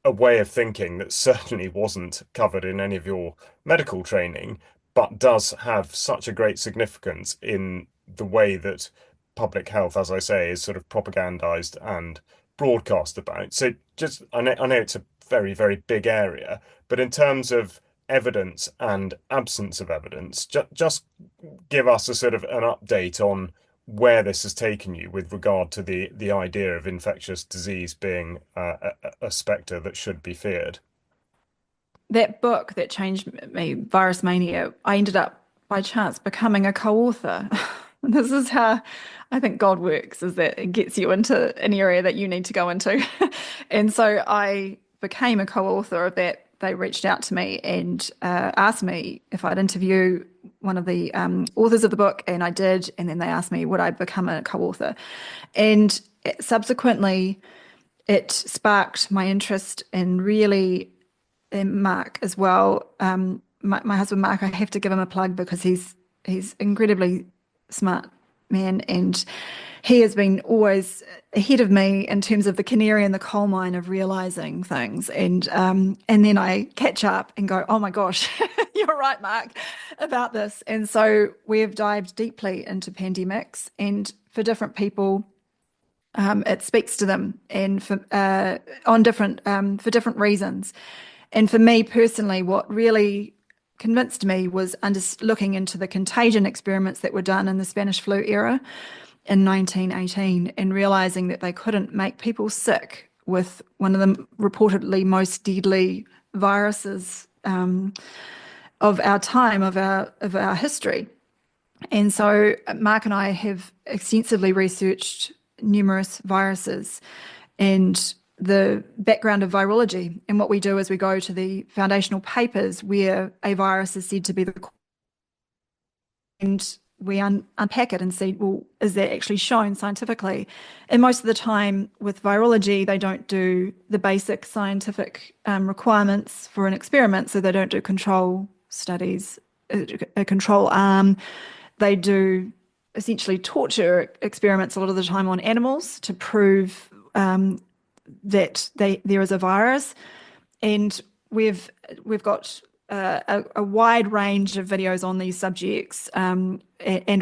[SPEAKER 1] a way of thinking that certainly wasn't covered in any of your medical training, but does have such a great significance in the way that public health, as I say, is sort of propagandized and broadcast about. So just, I know it's a very, very big area, but in terms of evidence and absence of evidence, just give us a sort of an update on where this has taken you with regard to the idea of infectious disease being a spectre that should be feared.
[SPEAKER 2] That book that changed me, Virus Mania, I ended up by chance becoming a co-author. This is how I think God works, is that it gets you into an area that you need to go into. And so became a co-author of that, they reached out to me and asked me if I'd interview one of the authors of the book, and I did. And then they asked me would I become a co-author, and subsequently it sparked my interest in really in Mark as well. My husband Mark, I have to give him a plug because he's incredibly smart man, and he has been always ahead of me in terms of the canary in the coal mine of realizing things. And then I catch up and go, oh my gosh, you're right, Mark, about this. And so we've dived deeply into pandemics, and for different people, it speaks to them and for on different for different reasons. And for me personally, what really convinced me was looking into the contagion experiments that were done in the Spanish flu era in 1918 and realizing that they couldn't make people sick with one of the reportedly most deadly viruses of our time, of our history. And so Mark and I have extensively researched numerous viruses and the background of virology. And what we do is we go to the foundational papers where a virus is said to be the and we unpack it and see, well, is that actually shown scientifically? And most of the time with virology, they don't do the basic scientific requirements for an experiment. So they don't do control studies, a control arm. They do essentially torture experiments a lot of the time on animals to prove that there is a virus. And we've got a wide range of videos on these subjects, and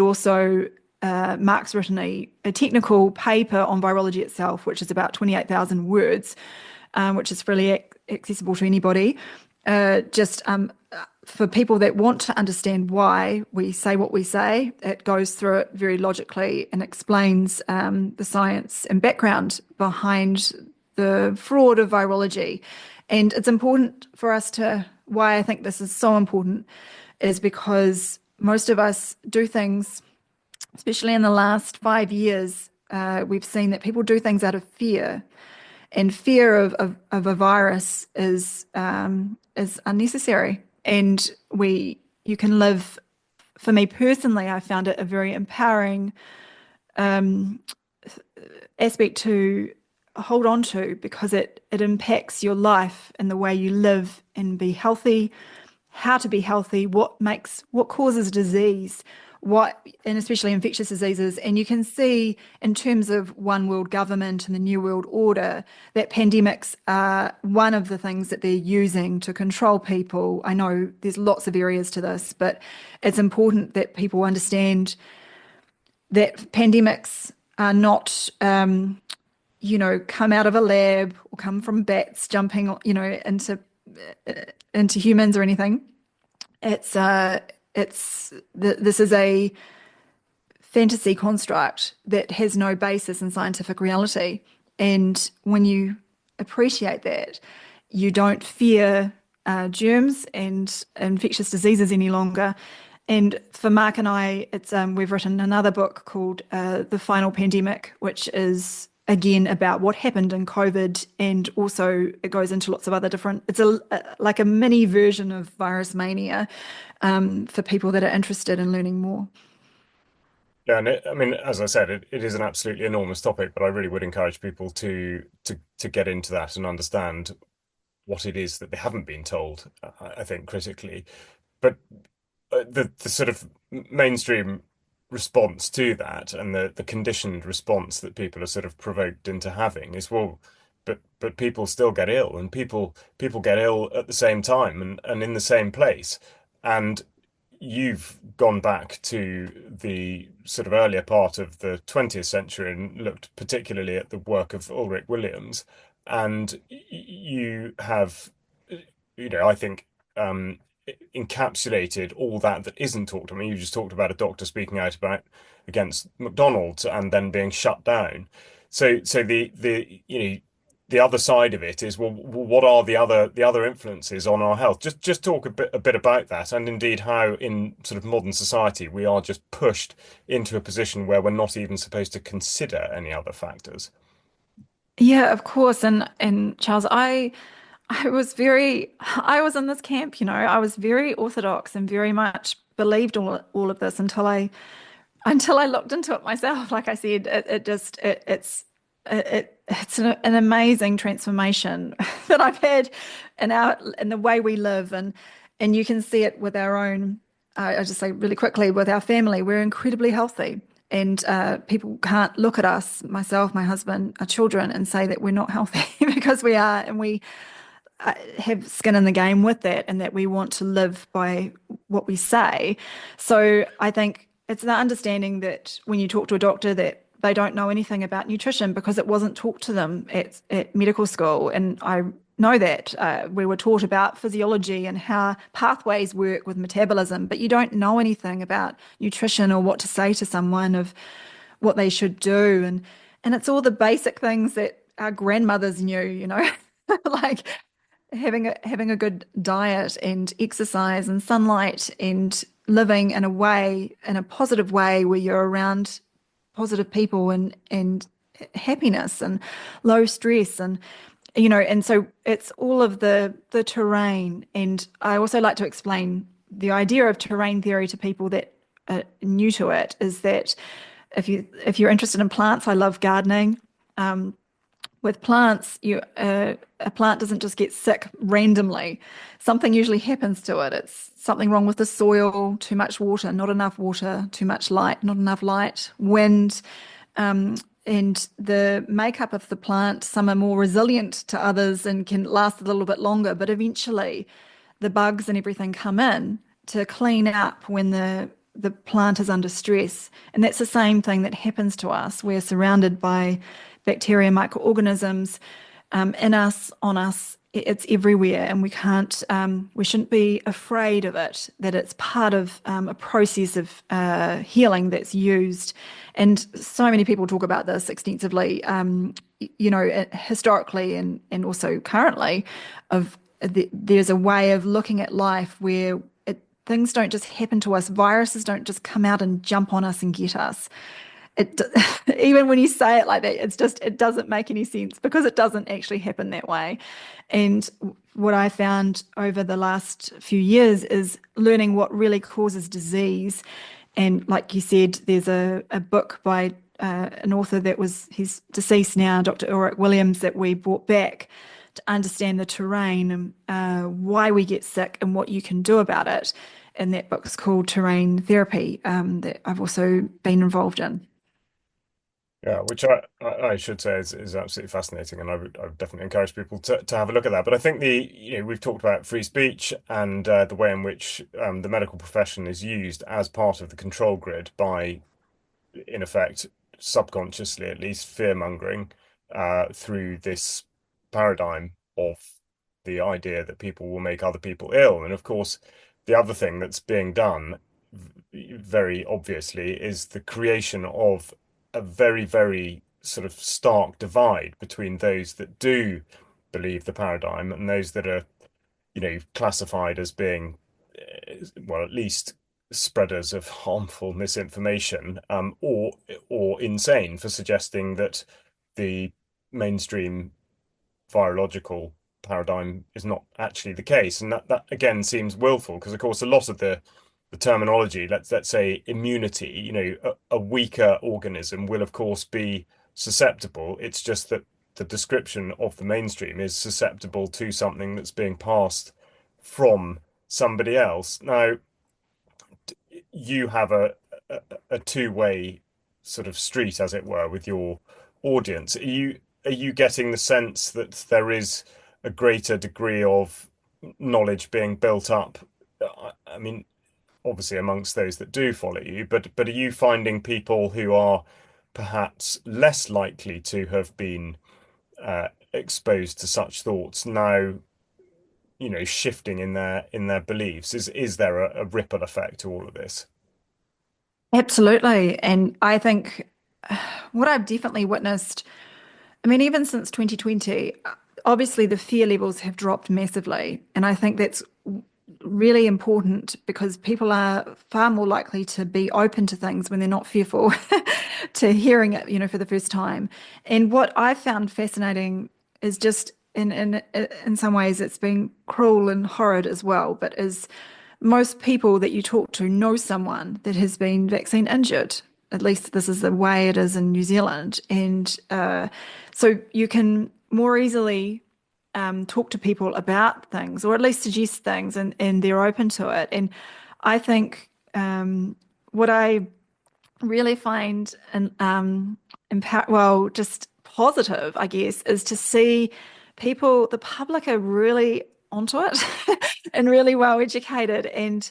[SPEAKER 2] also Mark's written a technical paper on virology itself, which is about 28,000 words, which is freely accessible to anybody. Just for people that want to understand why we say what we say, it goes through it very logically and explains the science and background behind the fraud of virology. And it's important for us to, why I think this is so important is because most of us do things, especially in the last 5 years, we've seen that people do things out of fear. And fear of a virus is unnecessary. And you can live, for me personally, I found it a very empowering aspect to hold on to because it impacts your life and the way you live and be healthy, how to be healthy, what causes disease, and especially infectious diseases. And you can see in terms of one world government and the new world order that pandemics are one of the things that they're using to control people. I know there's lots of areas to this, but it's important that people understand that pandemics are not come out of a lab or come from bats jumping, into humans or anything. This is a fantasy construct that has no basis in scientific reality. And when you appreciate that, you don't fear germs and infectious diseases any longer. And for Mark and I, we've written another book called The Final Pandemic, which is again about what happened in COVID, and also it goes into lots of other different. It's like a mini version of Virus Mania for people that are interested in learning more.
[SPEAKER 1] Yeah, and I mean, as I said, it is an absolutely enormous topic, but I really would encourage people to get into that and understand what it is that they haven't been told. I think critically, but the sort of mainstream response to that and the conditioned response that people are sort of provoked into having is, well, but people still get ill, and people get ill at the same time and in the same place. And you've gone back to the sort of earlier part of the 20th century and looked particularly at the work of Ulrich Williams, and you have, I think, encapsulated all that isn't talked. I mean, you just talked about a doctor speaking out about against McDonald's and then being shut down. So the other side of it is, well, what are the other influences on our health? Just talk a bit about that, and indeed how in sort of modern society we are just pushed into a position where we're not even supposed to consider any other factors.
[SPEAKER 2] Yeah, of course. And Charles, I I was in this camp, I was very orthodox and very much believed all of this until I looked into it myself. Like I said, it's an amazing transformation that I've had in the way we live, and you can see it with our own. I just say really quickly with our family, we're incredibly healthy, and people can't look at us, myself, my husband, our children, and say that we're not healthy because we are, and we have skin in the game with that, and that we want to live by what we say. So I think it's the understanding that when you talk to a doctor that they don't know anything about nutrition because it wasn't taught to them at medical school. And I know that we were taught about physiology and how pathways work with metabolism, but you don't know anything about nutrition or what to say to someone of what they should do. And it's all the basic things that our grandmothers knew. Like having a good diet and exercise and sunlight and living in a positive way where you're around positive people and happiness and low stress and so it's all of the terrain. And I also like to explain the idea of terrain theory to people that are new to it is that if you're interested in plants, I love gardening. With plants, a plant doesn't just get sick randomly. Something usually happens to it. It's something wrong with the soil, too much water, too much light, not enough light, wind, and the makeup of the plant. Some are more resilient to others and can last a little bit longer, but eventually the bugs and everything come in to clean up when the plant is under stress. And that's the same thing that happens to us. We're surrounded by bacteria, microorganisms in us, on us. It's everywhere, and we shouldn't be afraid of it, that it's part of a process of healing that's used. And so many people talk about this extensively, historically and also currently, there's a way of looking at life where things don't just happen to us. Viruses don't just come out and jump on us and get us. It even when you say it like that, it doesn't make any sense because it doesn't actually happen that way. And what I found over the last few years is learning what really causes disease. And like you said, there's a book by an author he's deceased now, Dr. Ulrich Williams, that we brought back to understand the terrain and why we get sick and what you can do about it. And that book's called Terrain Therapy, that I've also been involved in.
[SPEAKER 1] Yeah, which I should say is absolutely fascinating, and I would definitely encourage people to have a look at that. But I think we've talked about free speech and the way in which the medical profession is used as part of the control grid by, in effect, subconsciously at least, fear mongering through this paradigm of the idea that people will make other people ill. And of course, the other thing that's being done very obviously is the creation of a very, very sort of stark divide between those that do believe the paradigm and those that are, classified as being, well, at least spreaders of harmful misinformation, or insane for suggesting that the mainstream virological paradigm is not actually the case. And that again seems willful because, of course, a lot of the terminology, let's say immunity, a weaker organism will, of course, be susceptible. It's just that the description of the mainstream is susceptible to something that's being passed from somebody else. Now, you have a two-way sort of street, as it were, with your audience. Are you getting the sense that there is a greater degree of knowledge being built up? I mean, obviously amongst those that do follow you, but are you finding people who are perhaps less likely to have been exposed to such thoughts now, shifting in their beliefs? Is there a ripple effect to all of this?
[SPEAKER 2] Absolutely. And I think what I've definitely witnessed, I mean, even since 2020, obviously the fear levels have dropped massively. And I think that's really important because people are far more likely to be open to things when they're not fearful to hearing it, for the first time. And what I found fascinating is just in some ways it's been cruel and horrid as well, but is most people that you talk to know someone that has been vaccine injured. At least this is the way it is in New Zealand. And so you can more easily talk to people about things or at least suggest things and they're open to it. And I think what I really find just positive, I guess, is to see people, the public are really onto it and really well educated and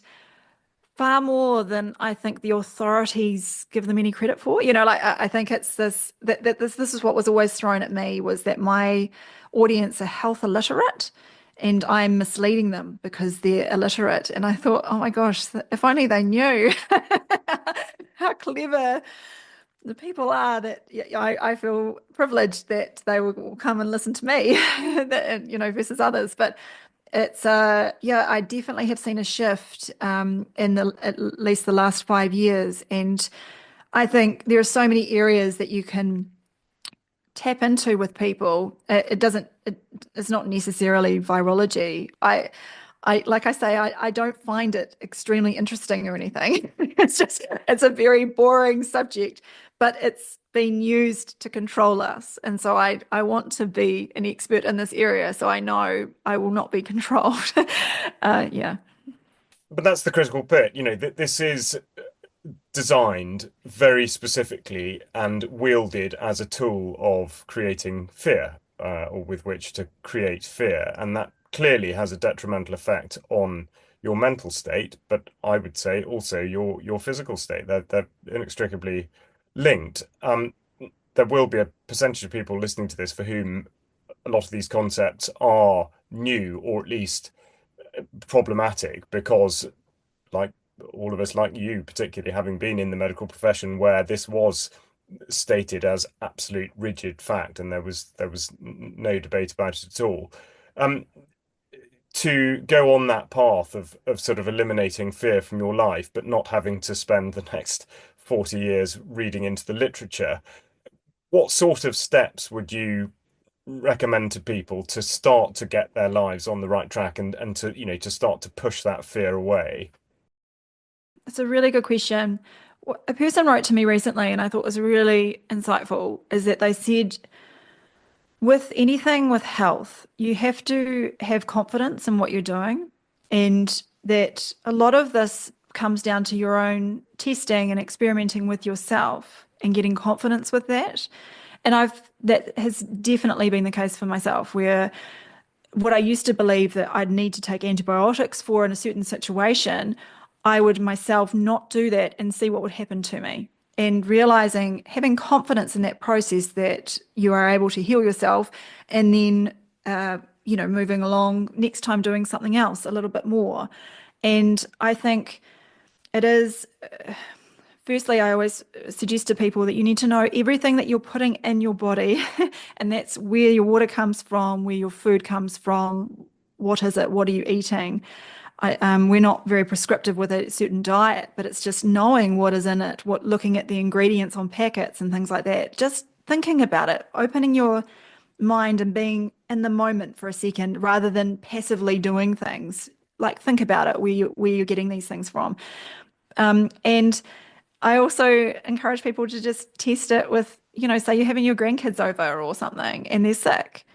[SPEAKER 2] far more than I think the authorities give them any credit for. Like I think it's this is what was always thrown at me was that my audience are health illiterate and I'm misleading them because they're illiterate. And I thought, oh my gosh, if only they knew how clever the people are that I feel privileged that they will come and listen to me, versus others. But it's yeah, I definitely have seen a shift in the at least the last 5 years, and I think there are so many areas that you can tap into with people. It doesn't. It's not necessarily virology. Like I say, I don't find it extremely interesting or anything. It's a very boring subject, but it's been used to control us. And so I want to be an expert in this area so I know I will not be controlled. Yeah.
[SPEAKER 1] But that's the critical bit. This is designed very specifically and wielded as a tool of creating fear, or with which to create fear. And that clearly has a detrimental effect on your mental state, but I would say also your physical state. They're inextricably linked. There will be a percentage of people listening to this for whom a lot of these concepts are new or at least problematic because, like all of us, like you, particularly having been in the medical profession where this was stated as absolute rigid fact and there was no debate about it at all. Um, to go on that path of sort of eliminating fear from your life, but not having to spend the next 40 years reading into the literature, what sort of steps would you recommend to people to start to get their lives on the right track and to, to start to push that fear away?
[SPEAKER 2] It's a really good question. A person wrote to me recently, and I thought was really insightful, is that they said with anything with health, you have to have confidence in what you're doing, and that a lot of this comes down to your own testing and experimenting with yourself and getting confidence with that. And that has definitely been the case for myself, where what I used to believe that I'd need to take antibiotics for in a certain situation, I would myself not do that and see what would happen to me. And realizing, having confidence in that process that you are able to heal yourself and then, moving along next time doing something else a little bit more. And I think it is. Firstly, I always suggest to people that you need to know everything that you're putting in your body, and that's where your water comes from, where your food comes from, what is it, what are you eating. We're not very prescriptive with a certain diet, but it's just knowing what is in it, looking at the ingredients on packets and things like that. Just thinking about it, opening your mind and being in the moment for a second, rather than passively doing things. Like think about it, where you're getting these things from. And I also encourage people to just test it with, say you're having your grandkids over or something and they're sick.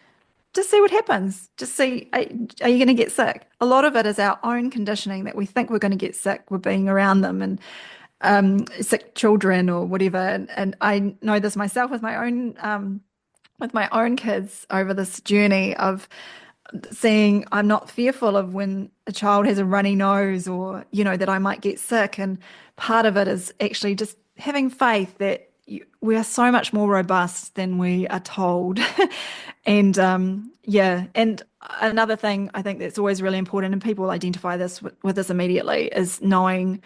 [SPEAKER 2] Just see what happens. Just see, are you going to get sick? A lot of it is our own conditioning that we think we're going to get sick with being around them and sick children or whatever. And I know this myself with my own kids over this journey of seeing I'm not fearful of when a child has a runny nose or, that I might get sick. And part of it is actually just having faith that we are so much more robust than we are told. And yeah, and another thing I think that's always really important, and people identify this with this immediately, is knowing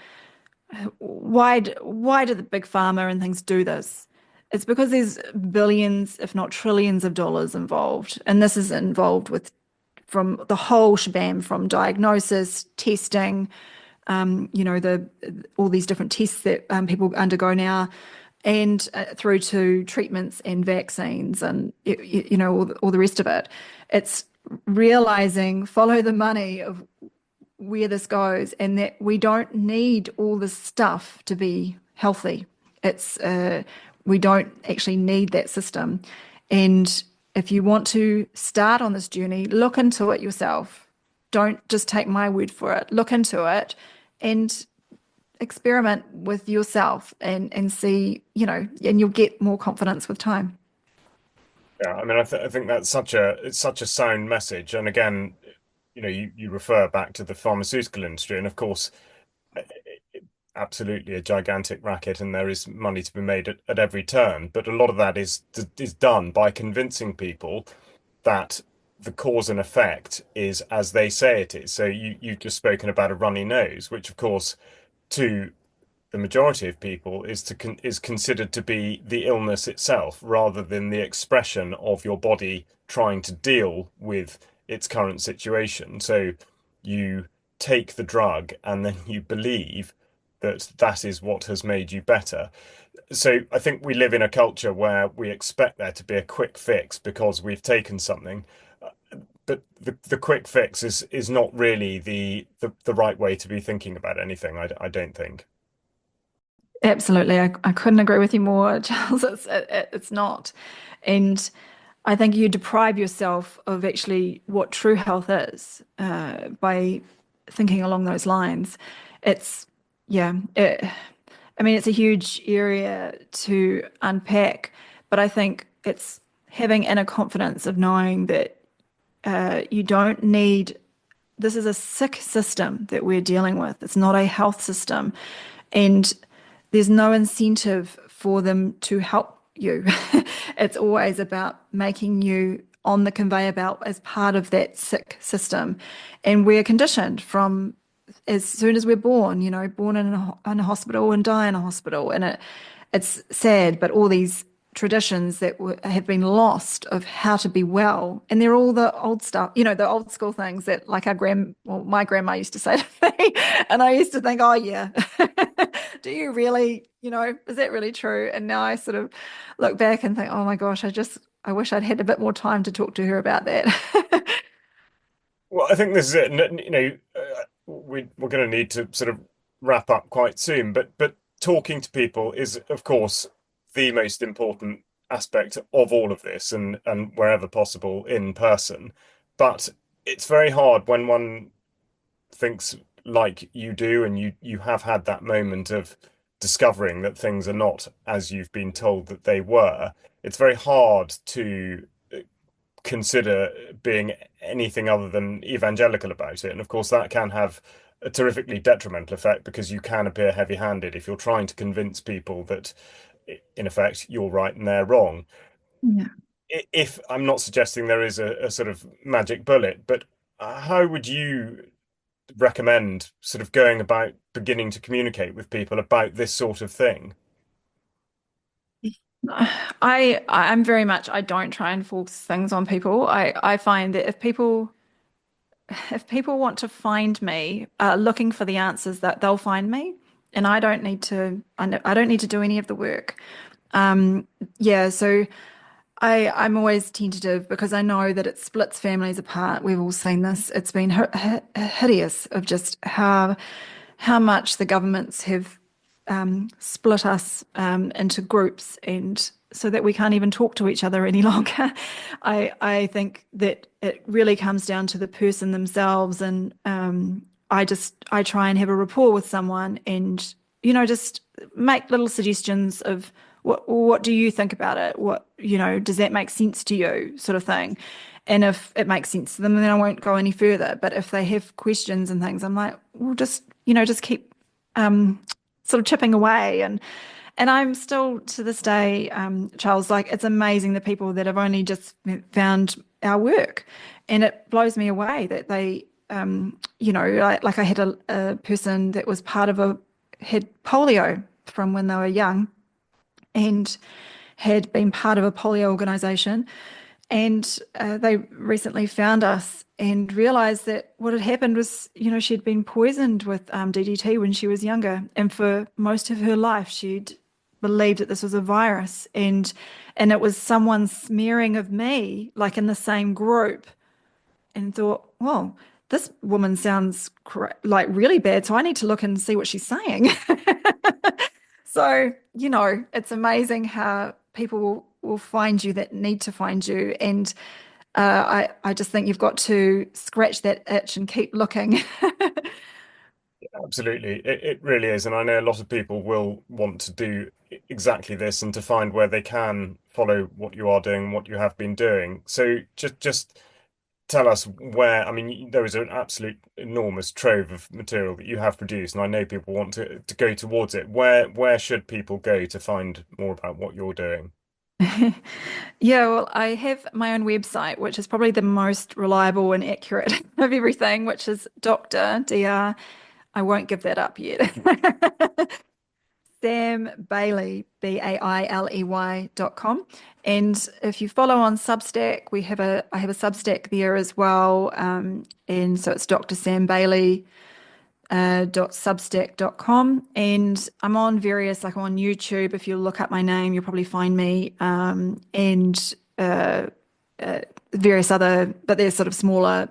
[SPEAKER 2] why do the big pharma and things do this? It's because there's billions, if not trillions of dollars involved. And this is involved with from the whole shebang, from diagnosis, testing, the all these different tests that people undergo now, and through to treatments and vaccines and all the rest of it. It's realizing, follow the money of where this goes, and that we don't need all this stuff to be healthy. It's we don't actually need that system. And if you want to start on this journey, look into it yourself. Don't just take my word for it. Look into it and experiment with yourself and see, and you'll get more confidence with time.
[SPEAKER 1] Yeah, I mean, I think that's such a sound message. And again, you refer back to the pharmaceutical industry, and of course, absolutely a gigantic racket, and there is money to be made at every turn. But a lot of that is done by convincing people that the cause and effect is as they say it is. So you've just spoken about a runny nose, which of course to the majority of people is considered to be the illness itself rather than the expression of your body trying to deal with its current situation. So you take the drug and then you believe that that is what has made you better. So I think we live in a culture where we expect there to be a quick fix because we've taken something. But the quick fix is not really the right way to be thinking about anything, I don't think.
[SPEAKER 2] Absolutely. I couldn't agree with you more, Charles. It's not. And I think you deprive yourself of actually what true health is by thinking along those lines. It's, yeah, I mean, it's a huge area to unpack, but I think it's having inner confidence of knowing that you don't need, this is a sick system that we're dealing with. It's not a health system. And there's no incentive for them to help you. It's always about making you on the conveyor belt as part of that sick system. And we're conditioned from as soon as we're born, born in a hospital and die in a hospital. And it's sad, but all these traditions that have been lost of how to be well, and they're all the old stuff, the old school things that like my grandma used to say to me, and I used to think, oh yeah, do you really, is that really true? And now I sort of look back and think, oh my gosh, I wish I'd had a bit more time to talk to her about that.
[SPEAKER 1] Well, I think this is it. We're going to need to sort of wrap up quite soon, but talking to people is, of course, the most important aspect of all of this, and wherever possible in person. But it's very hard when one thinks like you do, and you have had that moment of discovering that things are not as you've been told that they were. It's very hard to consider being anything other than evangelical about it. And of course, that can have a terrifically detrimental effect because you can appear heavy-handed if you're trying to convince people that, in effect, you're right and they're wrong.
[SPEAKER 2] Yeah.
[SPEAKER 1] If I'm not suggesting there is a sort of magic bullet, but how would you recommend sort of going about beginning to communicate with people about this sort of thing?
[SPEAKER 2] I'm very much, I don't try and force things on people. I find that if people want to find me looking for the answers, that they'll find me, and I don't need to do any of the work. Yeah, so I'm always tentative because I know that it splits families apart. We've all seen this. It's been hideous of just how much the governments have split us into groups, and so that we can't even talk to each other any longer. I think that it really comes down to the person themselves, and I try and have a rapport with someone, and just make little suggestions of what do you think about it? What does that make sense to you, sort of thing. And if it makes sense to them, then I won't go any further. But if they have questions and things, I'm like, well, just keep sort of chipping away. And I'm still to this day, Charles, like it's amazing the people that have only just found our work. And it blows me away that they, like I had a person that was had polio from when they were young and had been part of a polio organization. And they recently found us and realized that what had happened was, she'd been poisoned with DDT when she was younger. And for most of her life, she'd believed that this was a virus, and it was someone smearing of me, like in the same group, and thought, well, this woman sounds like really bad, so I need to look and see what she's saying. So, it's amazing how people will find you that need to find you. And I just think you've got to scratch that itch and keep looking.
[SPEAKER 1] Absolutely. It really is. And I know a lot of people will want to do exactly this and to find where they can follow what you are doing, what you have been doing. So just tell us where, I mean, there is an absolute enormous trove of material that you have produced, and I know people want to go towards it. Where should people go to find more about what you're doing?
[SPEAKER 2] Yeah, well, I have my own website, which is probably the most reliable and accurate of everything, which is Dr. I won't give that up yet. Sam Bailey, Bailey.com. And if you follow on Substack, I have a Substack there as well. And so it's Dr. Sam Bailey .substack.com, and I'm on various, like I'm on YouTube. If you look up my name, you'll probably find me, and uh, various other, but there's sort of smaller,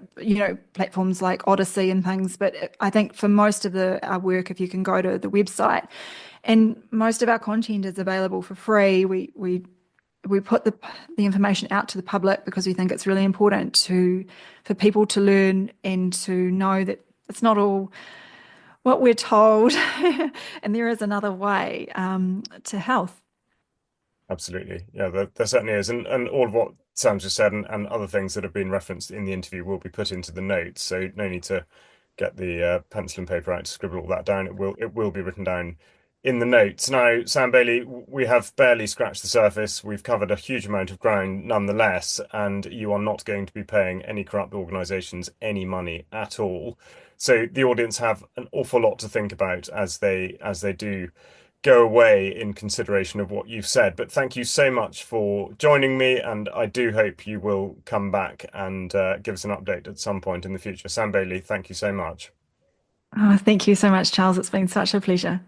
[SPEAKER 2] platforms like Odyssey and things. But I think for most of our work, if you can go to the website, and most of our content is available for free. We put the information out to the public because we think it's really important for people to learn and to know that it's not all what we're told, and there is another way to health.
[SPEAKER 1] Absolutely. Yeah, there certainly is. And all of what Sam just said and other things that have been referenced in the interview will be put into the notes. So no need to get the pencil and paper out to scribble all that down. It will be written down in the notes. Now, Sam Bailey, we have barely scratched the surface. We've covered a huge amount of ground nonetheless, and you are not going to be paying any corrupt organizations any money at all. So the audience have an awful lot to think about as they do go away in consideration of what you've said. But thank you so much for joining me, and I do hope you will come back and give us an update at some point in the future. Sam Bailey, thank you so much.
[SPEAKER 2] Oh, thank you so much, Charles. It's been such a pleasure.